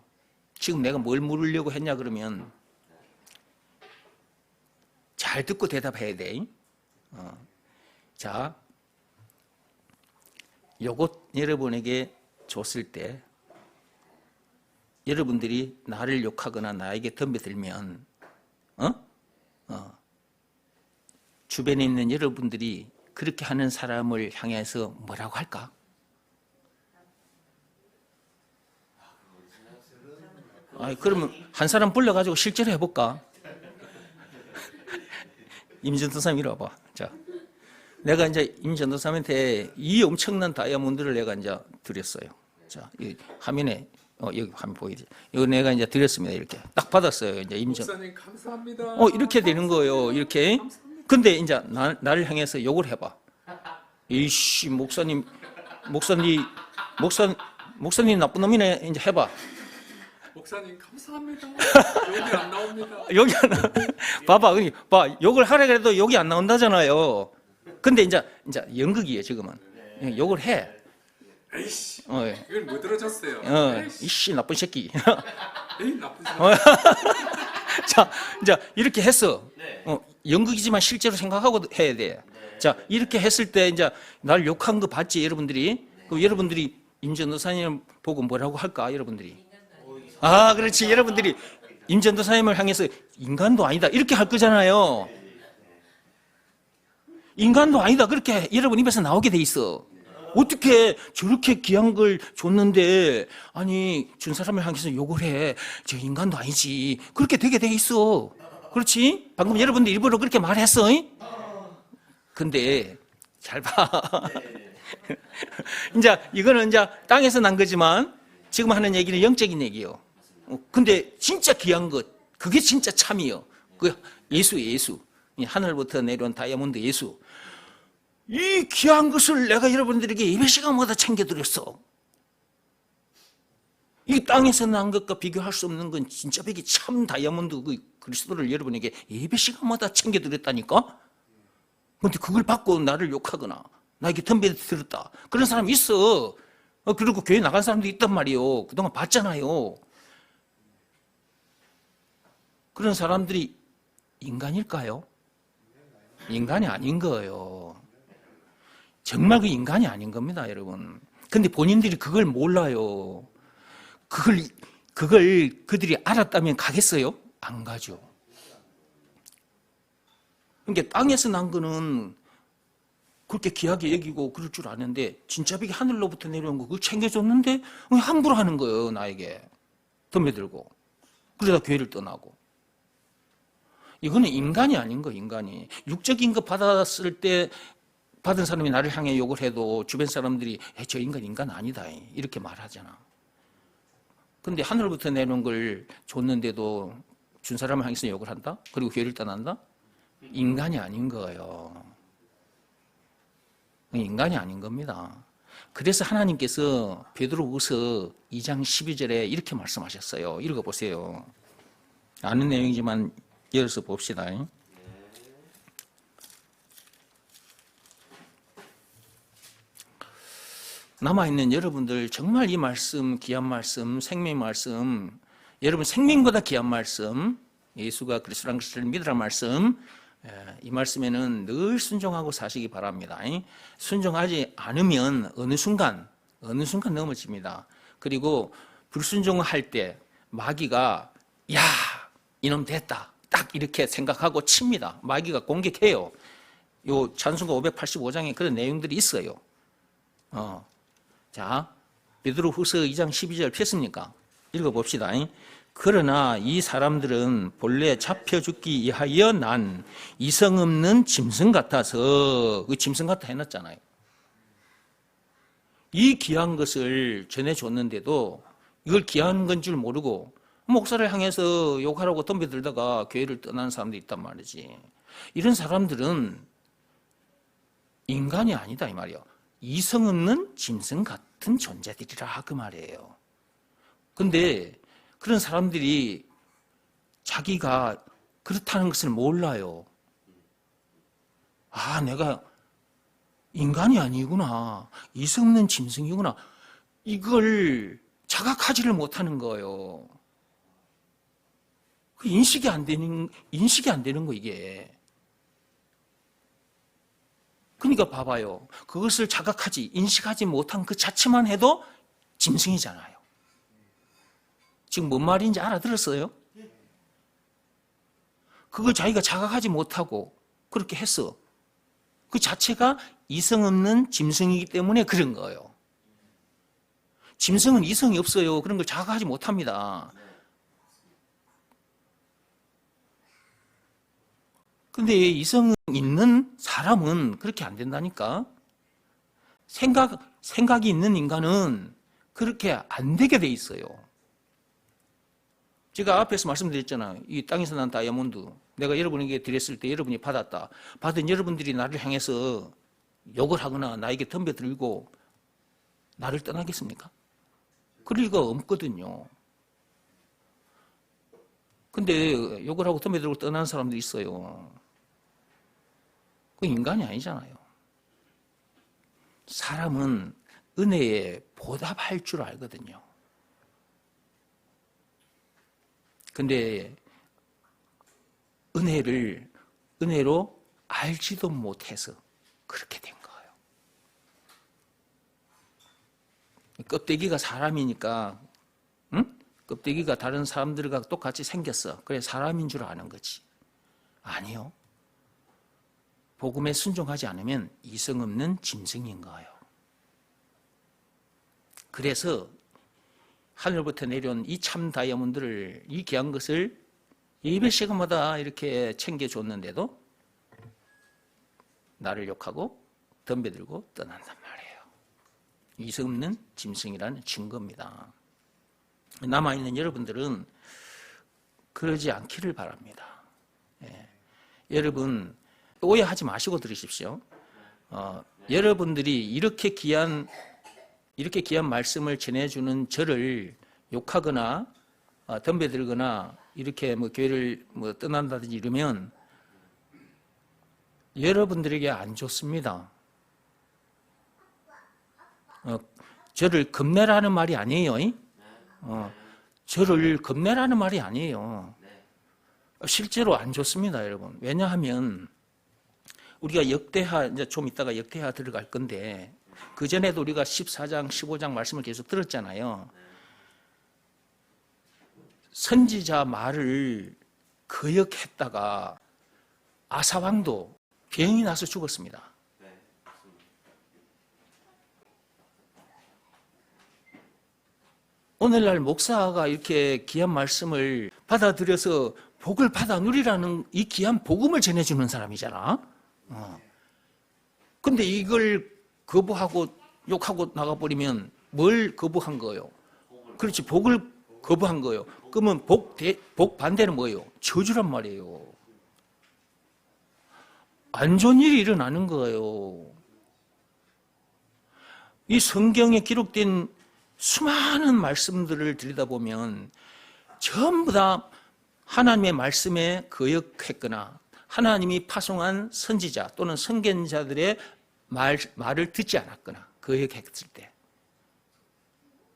지금 내가 뭘 물으려고 했냐 그러면 잘 듣고 대답해야 돼. 자, 요것 여러분에게 줬을 때 여러분들이 나를 욕하거나 나에게 덤벼들면 주변에 있는 여러분들이 그렇게 하는 사람을 향해서 뭐라고 할까? 그러면 한 사람 불러가지고 실제로 해볼까? 임전도사님 이리 와봐. 자, 내가 이제 임전도사님한테 이 엄청난 다이아몬드를 내가 이제 드렸어요. 자, 이 화면에 여기 화면 보이지? 이거 내가 이제 드렸습니다. 이렇게 딱 받았어요. 이제 임전. 목사님 감사합니다. 이렇게 되는 거예요. 이렇게. 근데 이제 나를 향해서 욕을 해봐. 이씨 목사님 나쁜 놈이네. 이제 해봐. 목사님 감사합니다. 여기 안 나옵니다. 여기 안 나. 봐봐, 욕을 하라 그래도 욕이 안 나온다잖아요. 근데 이제 연극이에요 지금은. 욕을 해. 에이씨, 이걸 못 들어줬어요. 이씨 나쁜 새끼. 에이 나쁜 사람. 자, 이제 이렇게 했어. 연극이지만 실제로 생각하고 해야 돼. 자, 이렇게 했을 때 이제 날 욕한 거 봤지 여러분들이? 그럼 여러분들이 임전도사님 보고 뭐라고 할까 여러분들이? 그렇지. 여러분들이 임전도사님을 향해서 인간도 아니다 이렇게 할 거잖아요. 인간도 아니다 그렇게 여러분 입에서 나오게 돼 있어. 어떻게 저렇게 귀한 걸 줬는데 아니 준 사람을 향해서 욕을 해. 저 인간도 아니지. 그렇게 되게 돼 있어. 그렇지? 방금 여러분들 일부러 그렇게 말했어. 근데 잘 봐. 이제 이거는 이제 땅에서 난 거지만 지금 하는 얘기는 영적인 얘기예요. 근데 진짜 귀한 것 그게 진짜 참이요. 그 예수. 하늘부터 내려온 다이아몬드 예수. 이 귀한 것을 내가 여러분들에게 예배 시간마다 챙겨드렸어. 이 땅에서 난 것과 비교할 수 없는 건 진짜 백이 참 다이아몬드 그 그리스도를 여러분에게 예배 시간마다 챙겨드렸다니까. 근데 그걸 받고 나를 욕하거나 나에게 덤벼들었다. 그런 사람이 있어. 그리고 교회 나간 사람도 있단 말이에요. 그동안 봤잖아요. 그런 사람들이 인간일까요? 인간이 아닌 거예요. 정말 그 인간이 아닌 겁니다, 여러분. 근데 본인들이 그걸 몰라요. 그걸 그들이 알았다면 가겠어요? 안 가죠. 그러니까 땅에서 난 거는 그렇게 귀하게 여기고 그럴 줄 아는데 진짜 벽이 하늘로부터 내려온 거 그걸 챙겨줬는데 왜 함부로 하는 거예요, 나에게. 덤벼들고. 그러다 교회를 떠나고. 이거는 인간이 아닌 거, 인간이. 육적인 거 받았을 때 받은 사람이 나를 향해 욕을 해도 주변 사람들이 저 인간 아니다 이렇게 말하잖아. 근데 하늘부터 내놓은 걸 줬는데도 준 사람을 향해서 욕을 한다? 그리고 교회를 떠난다? 인간이 아닌 거예요. 인간이 아닌 겁니다. 그래서 하나님께서 베드로후서 2장 12절에 이렇게 말씀하셨어요. 읽어보세요. 아는 내용이지만 이어서 봅시다. 남아있는 여러분들 정말 이 말씀, 귀한 말씀, 생명 말씀, 여러분 생명보다 귀한 말씀, 예수가 그리스도라는 것을 믿으라는 말씀, 이 말씀에는 늘 순종하고 사시기 바랍니다. 순종하지 않으면 어느 순간 넘어집니다. 그리고 불순종할 때 마귀가 야 이놈 됐다 딱 이렇게 생각하고 칩니다. 마귀가 공격해요. 요 찬송가 585장에 그런 내용들이 있어요. 자, 베드로후서 2장 12절 폈습니까? 읽어봅시다. 그러나 이 사람들은 본래 잡혀 죽기 위하여 난 이성 없는 짐승 같아서, 그 짐승 같아 해놨잖아요. 이 귀한 것을 전해줬는데도 이걸 귀한 건 줄 모르고 목사를 향해서 욕하라고 덤벼들다가 교회를 떠나는 사람도 있단 말이지. 이런 사람들은 인간이 아니다 이 말이야. 이성 없는 짐승 같은 존재들이라 그 말이에요. 근데 그런 사람들이 자기가 그렇다는 것을 몰라요. 아, 내가 인간이 아니구나. 이성 없는 짐승이구나. 이걸 자각하지를 못하는 거예요. 인식이 안 되는 거, 이게. 그러니까 봐봐요. 그것을 자각하지, 인식하지 못한 그 자체만 해도 짐승이잖아요. 지금 뭔 말인지 알아들었어요? 그걸 자기가 자각하지 못하고 그렇게 했어. 그 자체가 이성 없는 짐승이기 때문에 그런 거예요. 짐승은 이성이 없어요. 그런 걸 자각하지 못합니다. 근데 이성 있는 사람은 그렇게 안 된다니까. 생각이 있는 인간은 그렇게 안 되게 돼 있어요. 제가 앞에서 말씀드렸잖아요. 이 땅에서 난 다이아몬드. 내가 여러분에게 드렸을 때 여러분이 받았다. 받은 여러분들이 나를 향해서 욕을 하거나 나에게 덤벼들고 나를 떠나겠습니까? 그럴 리가 없거든요. 근데 욕을 하고 덤벼들고 떠나는 사람들이 있어요. 그 인간이 아니잖아요. 사람은 은혜에 보답할 줄 알거든요. 근데 은혜로 알지도 못해서 그렇게 된 거예요. 껍데기가 사람이니까, 응? 껍데기가 다른 사람들과 똑같이 생겼어. 그래, 사람인 줄 아는 거지. 아니요. 복음에 순종하지 않으면 이성 없는 짐승인 거예요. 그래서 하늘부터 내려온 이 참 다이아몬드를, 이 귀한 것을 예배 시간마다 이렇게 챙겨줬는데도 나를 욕하고 덤벼들고 떠난단 말이에요. 이성 없는 짐승이라는 증거입니다. 남아있는 여러분들은 그러지 않기를 바랍니다. 여러분 오해하지 마시고 들으십시오. 여러분들이 이렇게 귀한 말씀을 전해주는 저를 욕하거나 덤벼들거나 이렇게 교회를 떠난다든지 이러면 여러분들에게 안 좋습니다. 저를 겁내라는 말이 아니에요. 저를 겁내라는 말이 아니에요. 실제로 안 좋습니다, 여러분. 왜냐하면 우리가 역대하, 이제 좀 이따가 역대하 들어갈 건데, 그전에도 우리가 14장, 15장 말씀을 계속 들었잖아요. 선지자 말을 거역했다가 아사왕도 병이 나서 죽었습니다. 오늘날 목사가 이렇게 귀한 말씀을 받아들여서 복을 받아 누리라는 이 귀한 복음을 전해주는 사람이잖아. 근데 이걸 거부하고 욕하고 나가버리면 뭘 거부한 거예요? 그렇지, 복을 거부한 거예요. 그러면 복 반대는 뭐예요? 저주란 말이에요. 안 좋은 일이 일어나는 거예요. 이 성경에 기록된 수많은 말씀들을 들여다보면 전부 다 하나님의 말씀에 거역했거나 하나님이 파송한 선지자 또는 선견자들의 말을 듣지 않았거나 거역했을 때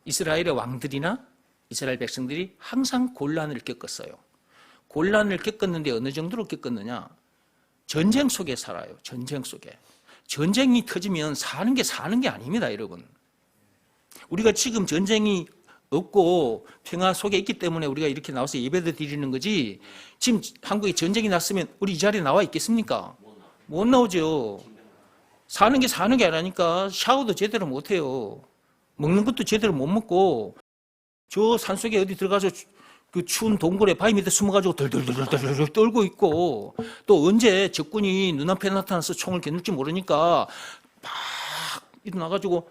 이스라엘의 왕들이나 이스라엘 백성들이 항상 곤란을 겪었어요. 곤란을 겪었는데 어느 정도로 겪었느냐? 전쟁 속에 살아요. 전쟁 속에. 전쟁이 터지면 사는 게 아닙니다, 여러분. 우리가 지금 전쟁이 없고 평화 속에 있기 때문에 우리가 이렇게 나와서 예배도 드리는 거지, 지금 한국에 전쟁이 났으면 우리 이 자리에 나와 있겠습니까? 못 나오죠. 사는 게 아니니까 샤워도 제대로 못 해요. 먹는 것도 제대로 못 먹고 저 산속에 어디 들어가서 그 추운 동굴에 바위 밑에 숨어가지고 덜덜덜덜 떨고 있고, 또 언제 적군이 눈앞에 나타나서 총을 겨눌지 모르니까 막 일어나가지고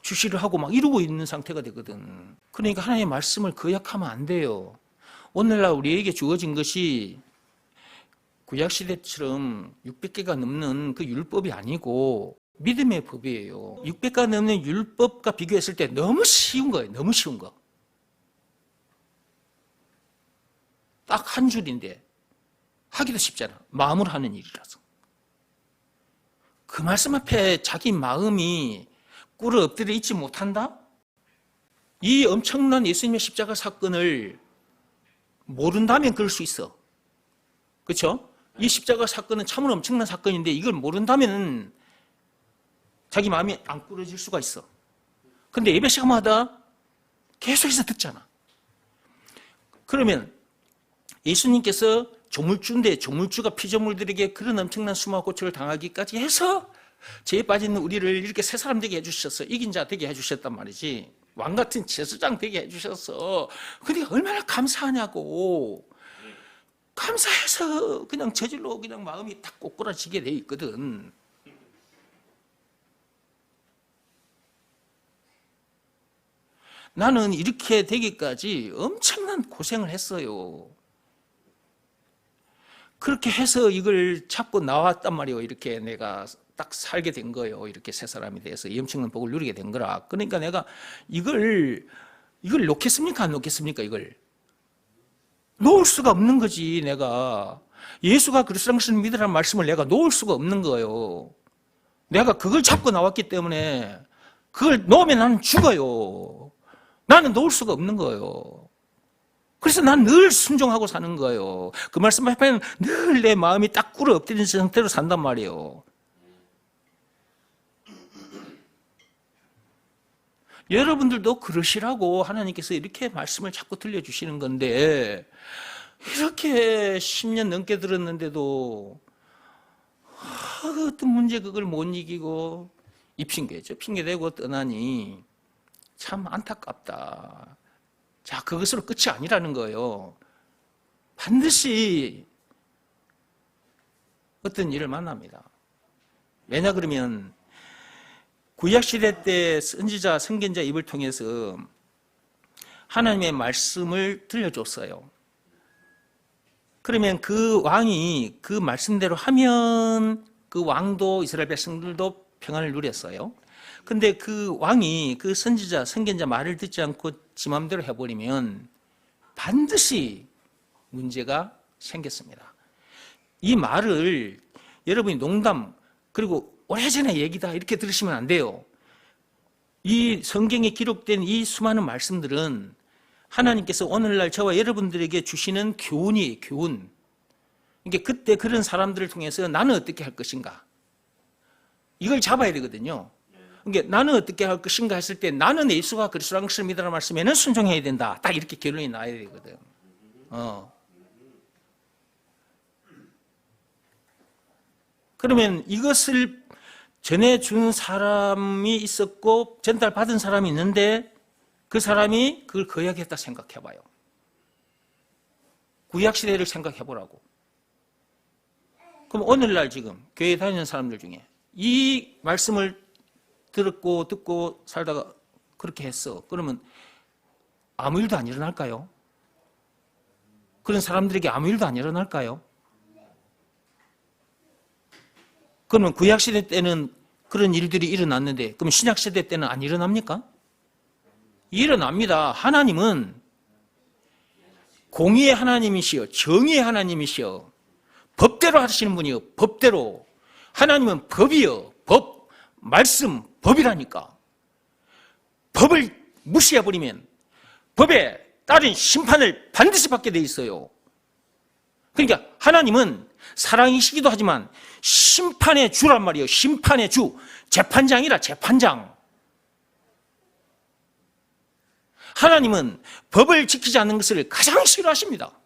주시를 하고 막 이러고 있는 상태가 되거든. 그러니까 하나님의 말씀을 거역하면 안 돼요. 오늘날 우리에게 주어진 것이 구약시대처럼 600개가 넘는 그 율법이 아니고 믿음의 법이에요. 600개가 넘는 율법과 비교했을 때 너무 쉬운 거예요. 너무 쉬운 거. 딱 한 줄인데 하기도 쉽잖아. 마음으로 하는 일이라서. 그 말씀 앞에 자기 마음이 꿇어 엎드려 있지 못한다? 이 엄청난 예수님의 십자가 사건을 모른다면 그럴 수 있어. 그렇죠? 이 십자가 사건은 참으로 엄청난 사건인데 이걸 모른다면 자기 마음이 안 꿇어질 수가 있어. 근데 예배 시간마다 계속해서 듣잖아. 그러면 예수님께서 조물주인데 조물주가 피조물들에게 그런 엄청난 수모와 고초를 당하기까지 해서 죄에 빠진 우리를 이렇게 새 사람 되게 해주셨어. 이긴 자 되게 해주셨단 말이지. 왕 같은 제사장 되게 해주셨어. 근데 얼마나 감사하냐고. 감사해서 그냥 저절로 그냥 마음이 딱 꼬꾸라지게 돼 있거든. 나는 이렇게 되기까지 엄청난 고생을 했어요. 그렇게 해서 이걸 잡고 나왔단 말이에요. 이렇게 내가 딱 살게 된 거예요. 이렇게 새 사람이 돼서 이 엄청난 복을 누리게 된 거라. 그러니까 내가 이걸 놓겠습니까? 안 놓겠습니까? 이걸 놓을 수가 없는 거지. 내가 예수가 그리스도라는 것을 믿으라는 말씀을 내가 놓을 수가 없는 거예요. 내가 그걸 잡고 나왔기 때문에 그걸 놓으면 나는 죽어요. 나는 놓을 수가 없는 거예요. 그래서 난 늘 순종하고 사는 거예요. 그 말씀 앞에는 늘 내 마음이 딱 꿇어 엎드린 상태로 산단 말이에요. 여러분들도 그러시라고 하나님께서 이렇게 말씀을 자꾸 들려주시는 건데, 이렇게 10년 넘게 들었는데도 어떤 문제 그걸 못 이기고 이 핑계죠. 핑계대고 떠나니 참 안타깝다. 자, 그것으로 끝이 아니라는 거예요. 반드시 어떤 일을 만납니다. 왜냐 그러면 구약시대 때 선지자, 선견자 입을 통해서 하나님의 말씀을 들려줬어요. 그러면 그 왕이 그 말씀대로 하면 그 왕도 이스라엘 백성들도 평안을 누렸어요. 근데 그 왕이 그 선지자, 선견자 말을 듣지 않고 지 맘대로 해버리면 반드시 문제가 생겼습니다. 이 말을 여러분이 농담 그리고 오래전에 얘기다 이렇게 들으시면 안 돼요. 이 성경에 기록된 이 수많은 말씀들은 하나님께서 오늘날 저와 여러분들에게 주시는 교훈이에요. 교훈. 그러니까 그때 그런 사람들을 통해서 나는 어떻게 할 것인가 이걸 잡아야 되거든요. 그러니까 나는 어떻게 할 것인가 했을 때 나는 예수가 그리스도라는 것을 믿으라는 말씀에는 순종해야 된다. 딱 이렇게 결론이 나야 되거든. 그러면 이것을 전해준 사람이 있었고 전달받은 사람이 있는데 그 사람이 그걸 거역했다 생각해봐요. 구약시대를 생각해보라고. 그럼 오늘날 지금 교회 다니는 사람들 중에 이 말씀을 들었고 듣고 살다가 그렇게 했어. 그러면 아무 일도 안 일어날까요? 그런 사람들에게 아무 일도 안 일어날까요? 그러면 구약시대 때는 그런 일들이 일어났는데 그럼 신약시대 때는 안 일어납니까? 일어납니다. 하나님은 공의의 하나님이시여 정의의 하나님이시여 법대로 하시는 분이요 법대로. 하나님은 법이요 법, 말씀, 법이라니까. 법을 무시해버리면 법에 따른 심판을 반드시 받게 돼 있어요. 그러니까 하나님은 사랑이시기도 하지만 심판의 주란 말이에요. 심판의 주. 재판장이라 재판장. 하나님은 법을 지키지 않는 것을 가장 싫어하십니다.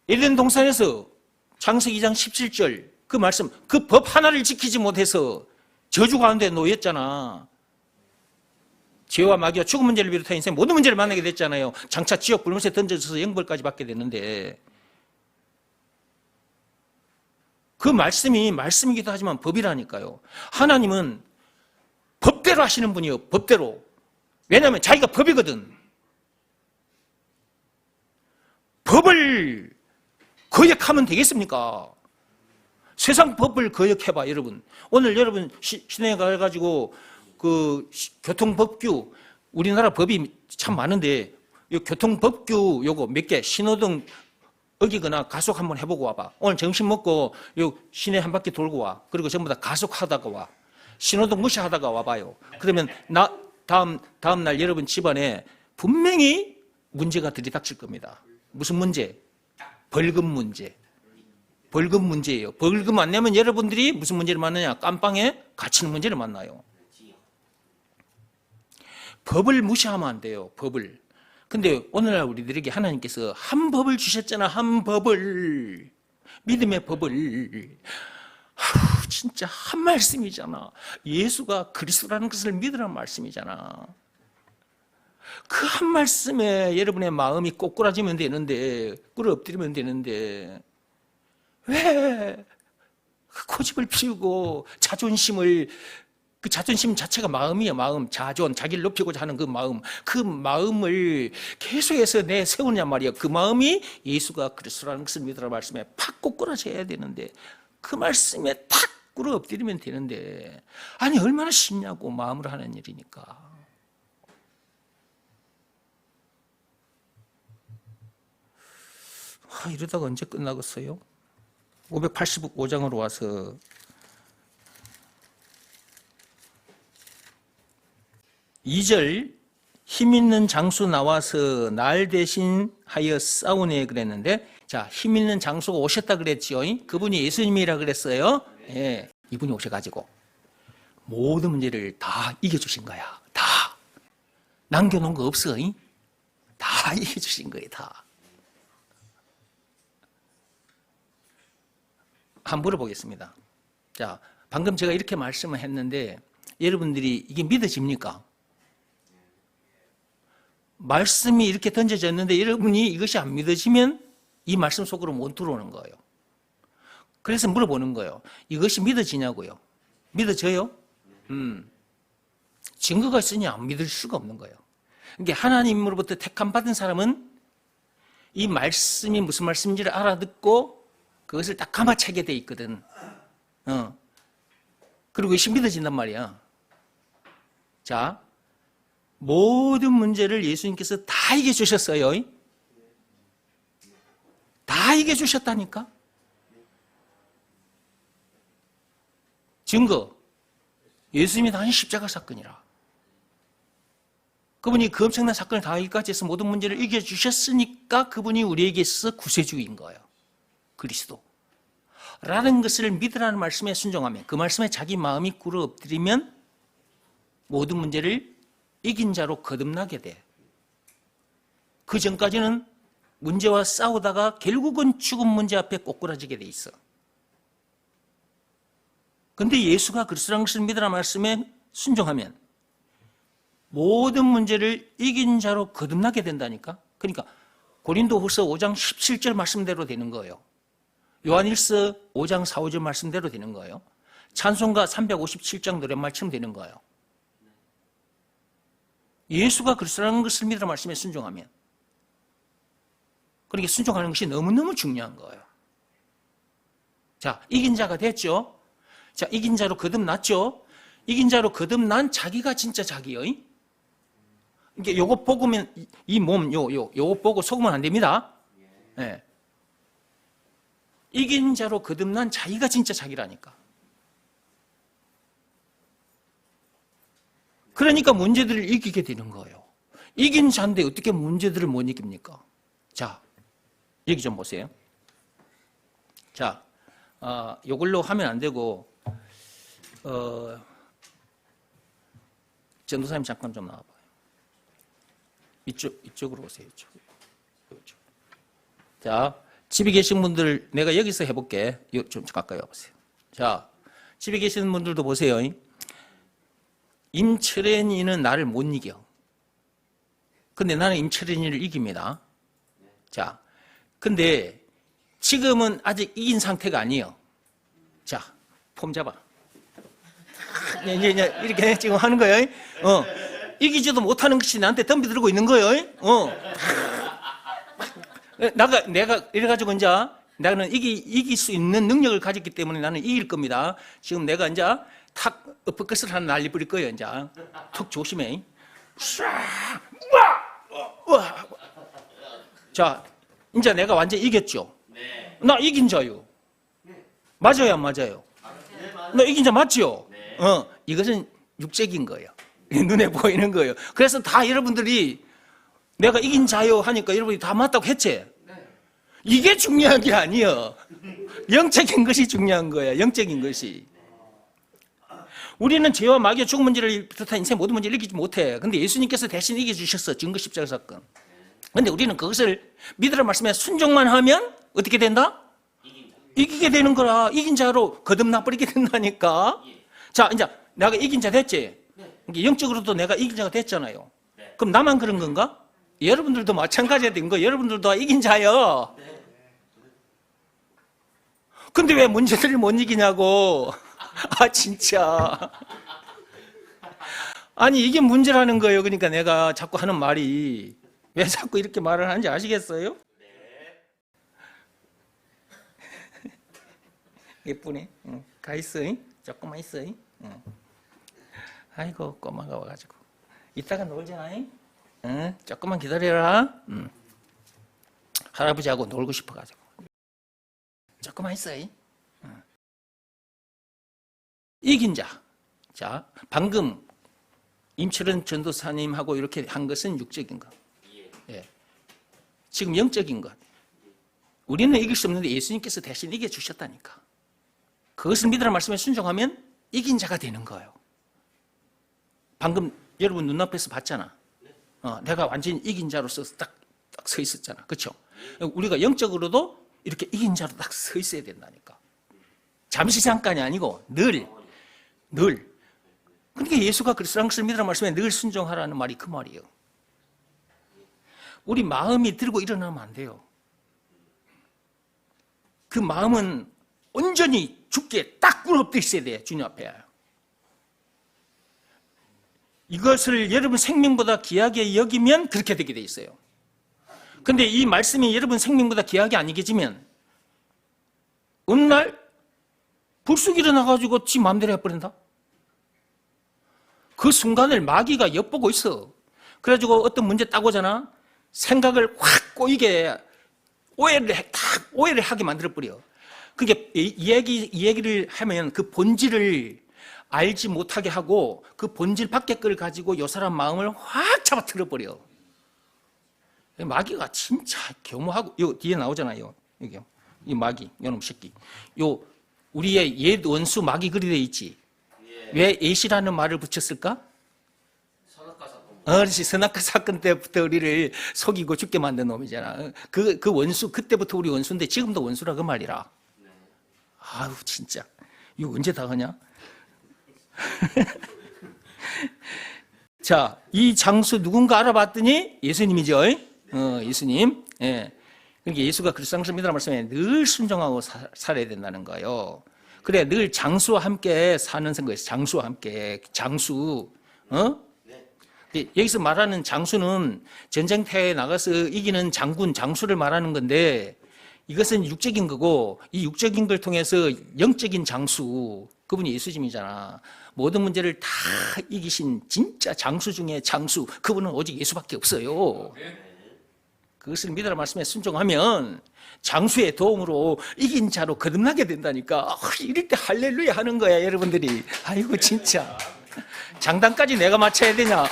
에덴 동산에서 창세기 2장 17절 그 말씀, 그 법 하나를 지키지 못해서 저주 가운데 놓였잖아. 죄와 마귀와 죽음 문제를 비롯한 인생 모든 문제를 만나게 됐잖아요. 장차 지옥 불못에 던져져서 영벌까지 받게 됐는데 그 말씀이 말씀이기도 하지만 법이라니까요. 하나님은 법대로 하시는 분이요 법대로. 왜냐하면 자기가 법이거든. 법을 거역하면 되겠습니까? 세상 법을 거역해봐 여러분. 오늘 여러분 시내에 가가지고 그 교통법규 우리나라 법이 참 많은데 이 교통법규 요거 몇 개 신호등 어기거나 가속 한번 해보고 와봐. 오늘 점심 먹고 요 시내 한 바퀴 돌고 와. 그리고 전부 다 가속하다가 와. 신호등 무시하다가 와봐요. 그러면 다음 날 여러분 집안에 분명히 문제가 들이닥칠 겁니다. 무슨 문제? 벌금 문제. 벌금 문제예요. 벌금 안 내면 여러분들이 무슨 문제를 만나냐? 깜빵에 갇히는 문제를 만나요. 법을 무시하면 안 돼요. 법을. 근데 오늘날 우리들에게 하나님께서 한 법을 주셨잖아. 한 법을. 믿음의 법을. 진짜 한 말씀이잖아. 예수가 그리스도라는 것을 믿으라는 말씀이잖아. 그 한 말씀에 여러분의 마음이 꼬꾸라지면 되는데 꿇어 엎드리면 되는데 왜 고집을 피우고 자존심을 그 자존심 자체가 마음이에요. 마음, 자존, 자기를 높이고자 하는 그 마음을 계속해서 내세우냐 말이야. 그 마음이 예수가 그리스도라는 것을 믿으라는 말씀에 팍 꼬꾸라져야 되는데 그 말씀에 탁 꿇어 엎드리면 되는데 아니 얼마나 쉽냐고. 마음으로 하는 일이니까. 이러다가 언제 끝나겠어요? 585장으로 와서 (2절) 힘 있는 장수 나와서 날 대신 하여 싸우네 그랬는데 자, 힘 있는 장수가 오셨다 그랬지요. 그분이 예수님이라 그랬어요. 예, 이분이 오셔가지고 모든 문제를 다 이겨주신 거야. 다 남겨놓은 거 없어. 다 이겨주신 거예요. 다. 한번 물어보겠습니다. 자, 방금 제가 이렇게 말씀을 했는데 여러분들이 이게 믿어집니까? 말씀이 이렇게 던져졌는데 여러분이 이것이 안 믿어지면 이 말씀 속으로 못 들어오는 거예요. 그래서 물어보는 거예요. 이것이 믿어지냐고요? 믿어져요? 증거가 있으니 안 믿을 수가 없는 거예요. 그러니까 하나님으로부터 택함 받은 사람은 이 말씀이 무슨 말씀인지를 알아듣고 그것을 딱 감아차게 돼 있거든. 그리고 이것이 믿어진단 말이야. 자, 모든 문제를 예수님께서 다 이겨주셨어요. 이겨 주셨다니까. 증거, 예수님이 당신 십자가 사건이라. 그분이 그 엄청난 사건을 당하기까지 해서 모든 문제를 이겨주셨으니까 그분이 우리에게 있어서 구세주인 거예요. 그리스도. 라는 것을 믿으라는 말씀에 순종하면, 그 말씀에 자기 마음이 꿇어 엎드리면 모든 문제를 이긴 자로 거듭나게 돼. 그 전까지는 문제와 싸우다가 결국은 죽은 문제 앞에 꼬꾸라지게 돼 있어. 근데 예수가 그리스도라는 것을 믿으라는 말씀에 순종하면 모든 문제를 이긴 자로 거듭나게 된다니까. 그러니까 고린도후서 5장 17절 말씀대로 되는 거예요. 요한일서 5장 4, 5절 말씀대로 되는 거예요. 찬송가 357장 노랫말처럼 되는 거예요. 예수가 그리스도라는 것을 믿으라는 말씀에 순종하면, 그러니까 순종하는 것이 너무너무 중요한 거예요. 자, 이긴 자가 됐죠. 자, 이긴 자로 거듭났죠. 이긴 자로 거듭난 자기가 진짜 자기예요. 이게 요거 보고면 이 몸 요거 보고 속으면 안 됩니다. 네. 이긴 자로 거듭난 자기가 진짜 자기라니까. 그러니까 문제들을 이기게 되는 거예요. 이긴 자인데 어떻게 문제들을 못 이깁니까? 자, 얘기 좀 보세요. 자, 요걸로 하면 안 되고, 전도사님 잠깐 좀 나와봐요. 이쪽으로 오세요. 이쪽. 자, 집에 계신 분들 내가 여기서 해볼게. 좀 가까이 와보세요. 자, 집에 계시는 분들도 보세요. 임철현이는 나를 못 이겨. 근데 나는 임철현이를 이깁니다. 자, 근데 지금은 아직 이긴 상태가 아니에요. 자, 폼 잡아. 이제 이렇게 지금 하는 거예요. 이기지도 못하는 것이 나한테 덤비들고 있는 거예요. 내가 이래가지고 이제 나는 이길 수 있는 능력을 가졌기 때문에 나는 이길 겁니다. 지금 내가 이제 탁 엎어컷을 하나 날리 버릴 거예요. 이제 툭 조심해. 자, 이제 내가 완전 이겼죠. 나 이긴 자요. 맞아요, 안 맞아요? 나 이긴 자 맞죠? 이것은 육적인 거예요. 눈에 보이는 거예요. 그래서 다 여러분들이 내가 이긴 자요 하니까 여러분이 다 맞다고 했지? 이게 중요한 게 아니에요. 영적인 것이 중요한 거야. 영적인 것이. 우리는 죄와 마귀와 죽은 문제를 비롯한 인생 모든 문제를 이기지 못해. 근데 예수님께서 대신 이겨주셨어. 증거 십자가 사건. 근데 우리는 그것을 믿으라 말씀에 순종만 하면 어떻게 된다? 이기게 되는 거라. 이긴 자로 거듭나버리게 된다니까. 자, 이제 내가 이긴 자 됐지? 영적으로도 내가 이긴 자가 됐잖아요. 그럼 나만 그런 건가? 여러분들도 마찬가지가 된 거예요. 여러분들도 이긴 자요. 근데 왜 문제들을 못 이기냐고. 아, 진짜. 아니, 이게 문제라는 거예요. 그러니까 내가 자꾸 하는 말이 왜 자꾸 이렇게 말을 하는지 아시겠어요? 예쁘네. 가 있어. 조금만 있어. 아이고, 꼬마가 와가지고. 이따가 놀자. 조금만 기다려라. 할아버지하고 놀고 싶어가지고. 조금만 있어. 이긴 자. 자, 방금 임철현 전도사님하고 이렇게 한 것은 육적인 것. 예. 지금 영적인 것. 우리는 이길 수 없는데 예수님께서 대신 이겨주셨다니까. 그것을 믿으라는 말씀에 순종하면 이긴 자가 되는 거예요. 방금 여러분 눈앞에서 봤잖아. 내가 완전히 이긴 자로서 딱 서 있었잖아. 그렇죠? 우리가 영적으로도 이렇게 이긴 자로 딱 서 있어야 된다니까. 잠시 잠깐이 아니고 늘. 그러니까 예수가 그리스도라는 것을 믿으라는 말씀에 늘 순종하라는 말이 그 말이에요. 우리 마음이 들고 일어나면 안 돼요. 그 마음은 온전히 죽게 딱 꿇어엎드려 있어야 돼요. 주님 앞에. 이것을 여러분 생명보다 귀하게 여기면 그렇게 되게 돼 있어요. 근데 이 말씀이 여러분 생명보다 귀하게 안 여겨지면 어느 날 불쑥 일어나가지고 지 마음대로 해버린다. 그 순간을 마귀가 엿보고 있어. 그래가지고 어떤 문제 딱 오잖아. 생각을 확 꼬이게 오해를 하게 만들어버려. 그게 이 얘기를 하면 그 본질을 알지 못하게 하고 그 본질 밖의 걸 가지고 이 사람 마음을 확 잡아들어버려. 마귀가 진짜 교묘하고, 요 뒤에 나오잖아요. 여기 이 마귀, 요놈 새끼. 요 우리의 옛 원수 마귀 그리 돼 있지. 왜 애시라는 말을 붙였을까? 그렇지. 선악과 사건 때부터 우리를 속이고 죽게 만든 놈이잖아. 그 원수, 그때부터 우리 원수인데 지금도 원수라 그 말이라. 아유, 진짜. 이거 언제 다 하냐? 자, 이 장수 누군가 알아봤더니 예수님이죠. 예수님. 예. 그러니까 예수가 그리스도를 믿으라 말씀에 늘 순종하고 살아야 된다는 거예요. 그래, 늘 장수와 함께 사는 선거에서 장수와 함께, 장수, 여기서 말하는 장수는 전쟁터에 나가서 이기는 장군, 장수를 말하는 건데 이것은 육적인 거고 이 육적인 걸 통해서 영적인 장수, 그분이 예수님이잖아. 모든 문제를 다 이기신 진짜 장수 중에 장수, 그분은 오직 예수밖에 없어요. 그것을 믿으라 말씀에 순종하면 장수의 도움으로 이긴 자로 거듭나게 된다니까. 이럴 때 할렐루야 하는 거야, 여러분들이. 아이고, 진짜. 장단까지 내가 맞춰야 되냐?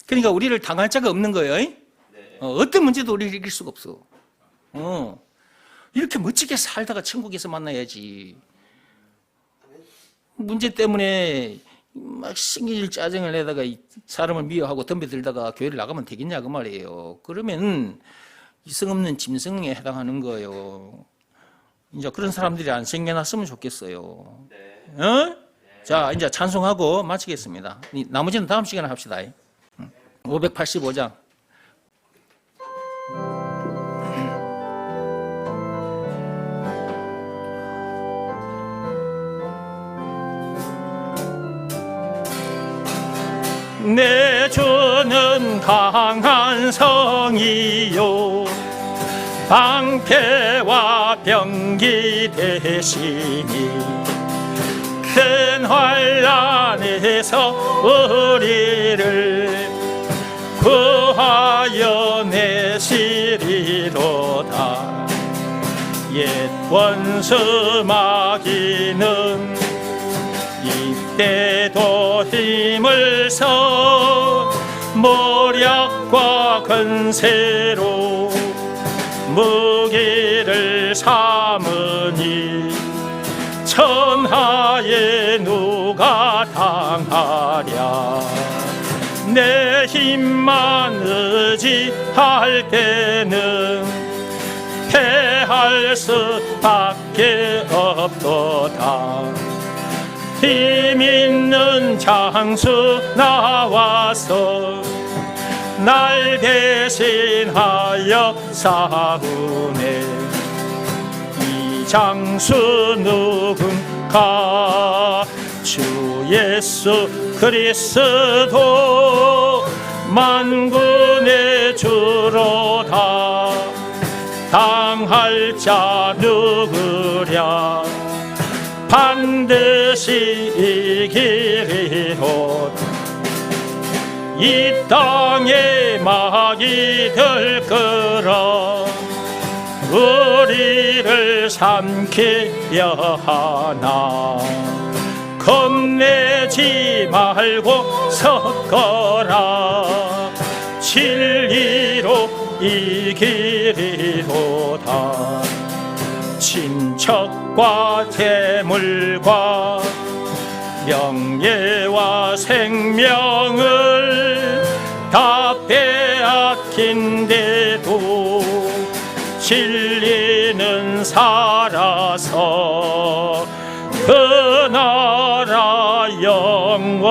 그러니까 우리를 당할 자가 없는 거예요. 어떤 문제도 우리를 이길 수가 없어. 이렇게 멋지게 살다가 천국에서 만나야지. 문제 때문에 막 신기질 짜증을 내다가 사람을 미워하고 덤벼들다가 교회를 나가면 되겠냐 그 말이에요. 그러면 이성 없는 짐승에 해당하는 거예요. 이제 그런 사람들이 안 생겨났으면 좋겠어요. 자, 이제 찬송하고 마치겠습니다. 나머지는 다음 시간에 합시다. 585장. 내 주는 강한 성이요 방패와 병기 되시니 큰 환난에서 우리를 구하여 내시리로다. 옛 원수 마귀는 이때도 힘을 써 모략과 권세로 무기를 삼으니 천하에 누가 당하랴. 내 힘만 의지할 때는 패할 수밖에 없도다. 힘 있는 장수 나와서 날 대신하여 싸우네. 이 장수 누군가? 주 예수 그리스도 만군의 주로다. 당할 자 누구랴? 반드시 이기리로다. 이 땅에 마귀들 끌어 우리를 삼키려 하나. 겁내지 말고 섰거라. 진리로 이기리로다. 친척과 재물과 명예와 생명을 다 빼앗긴데도 진리는 살아서 그 나라 영원하리라.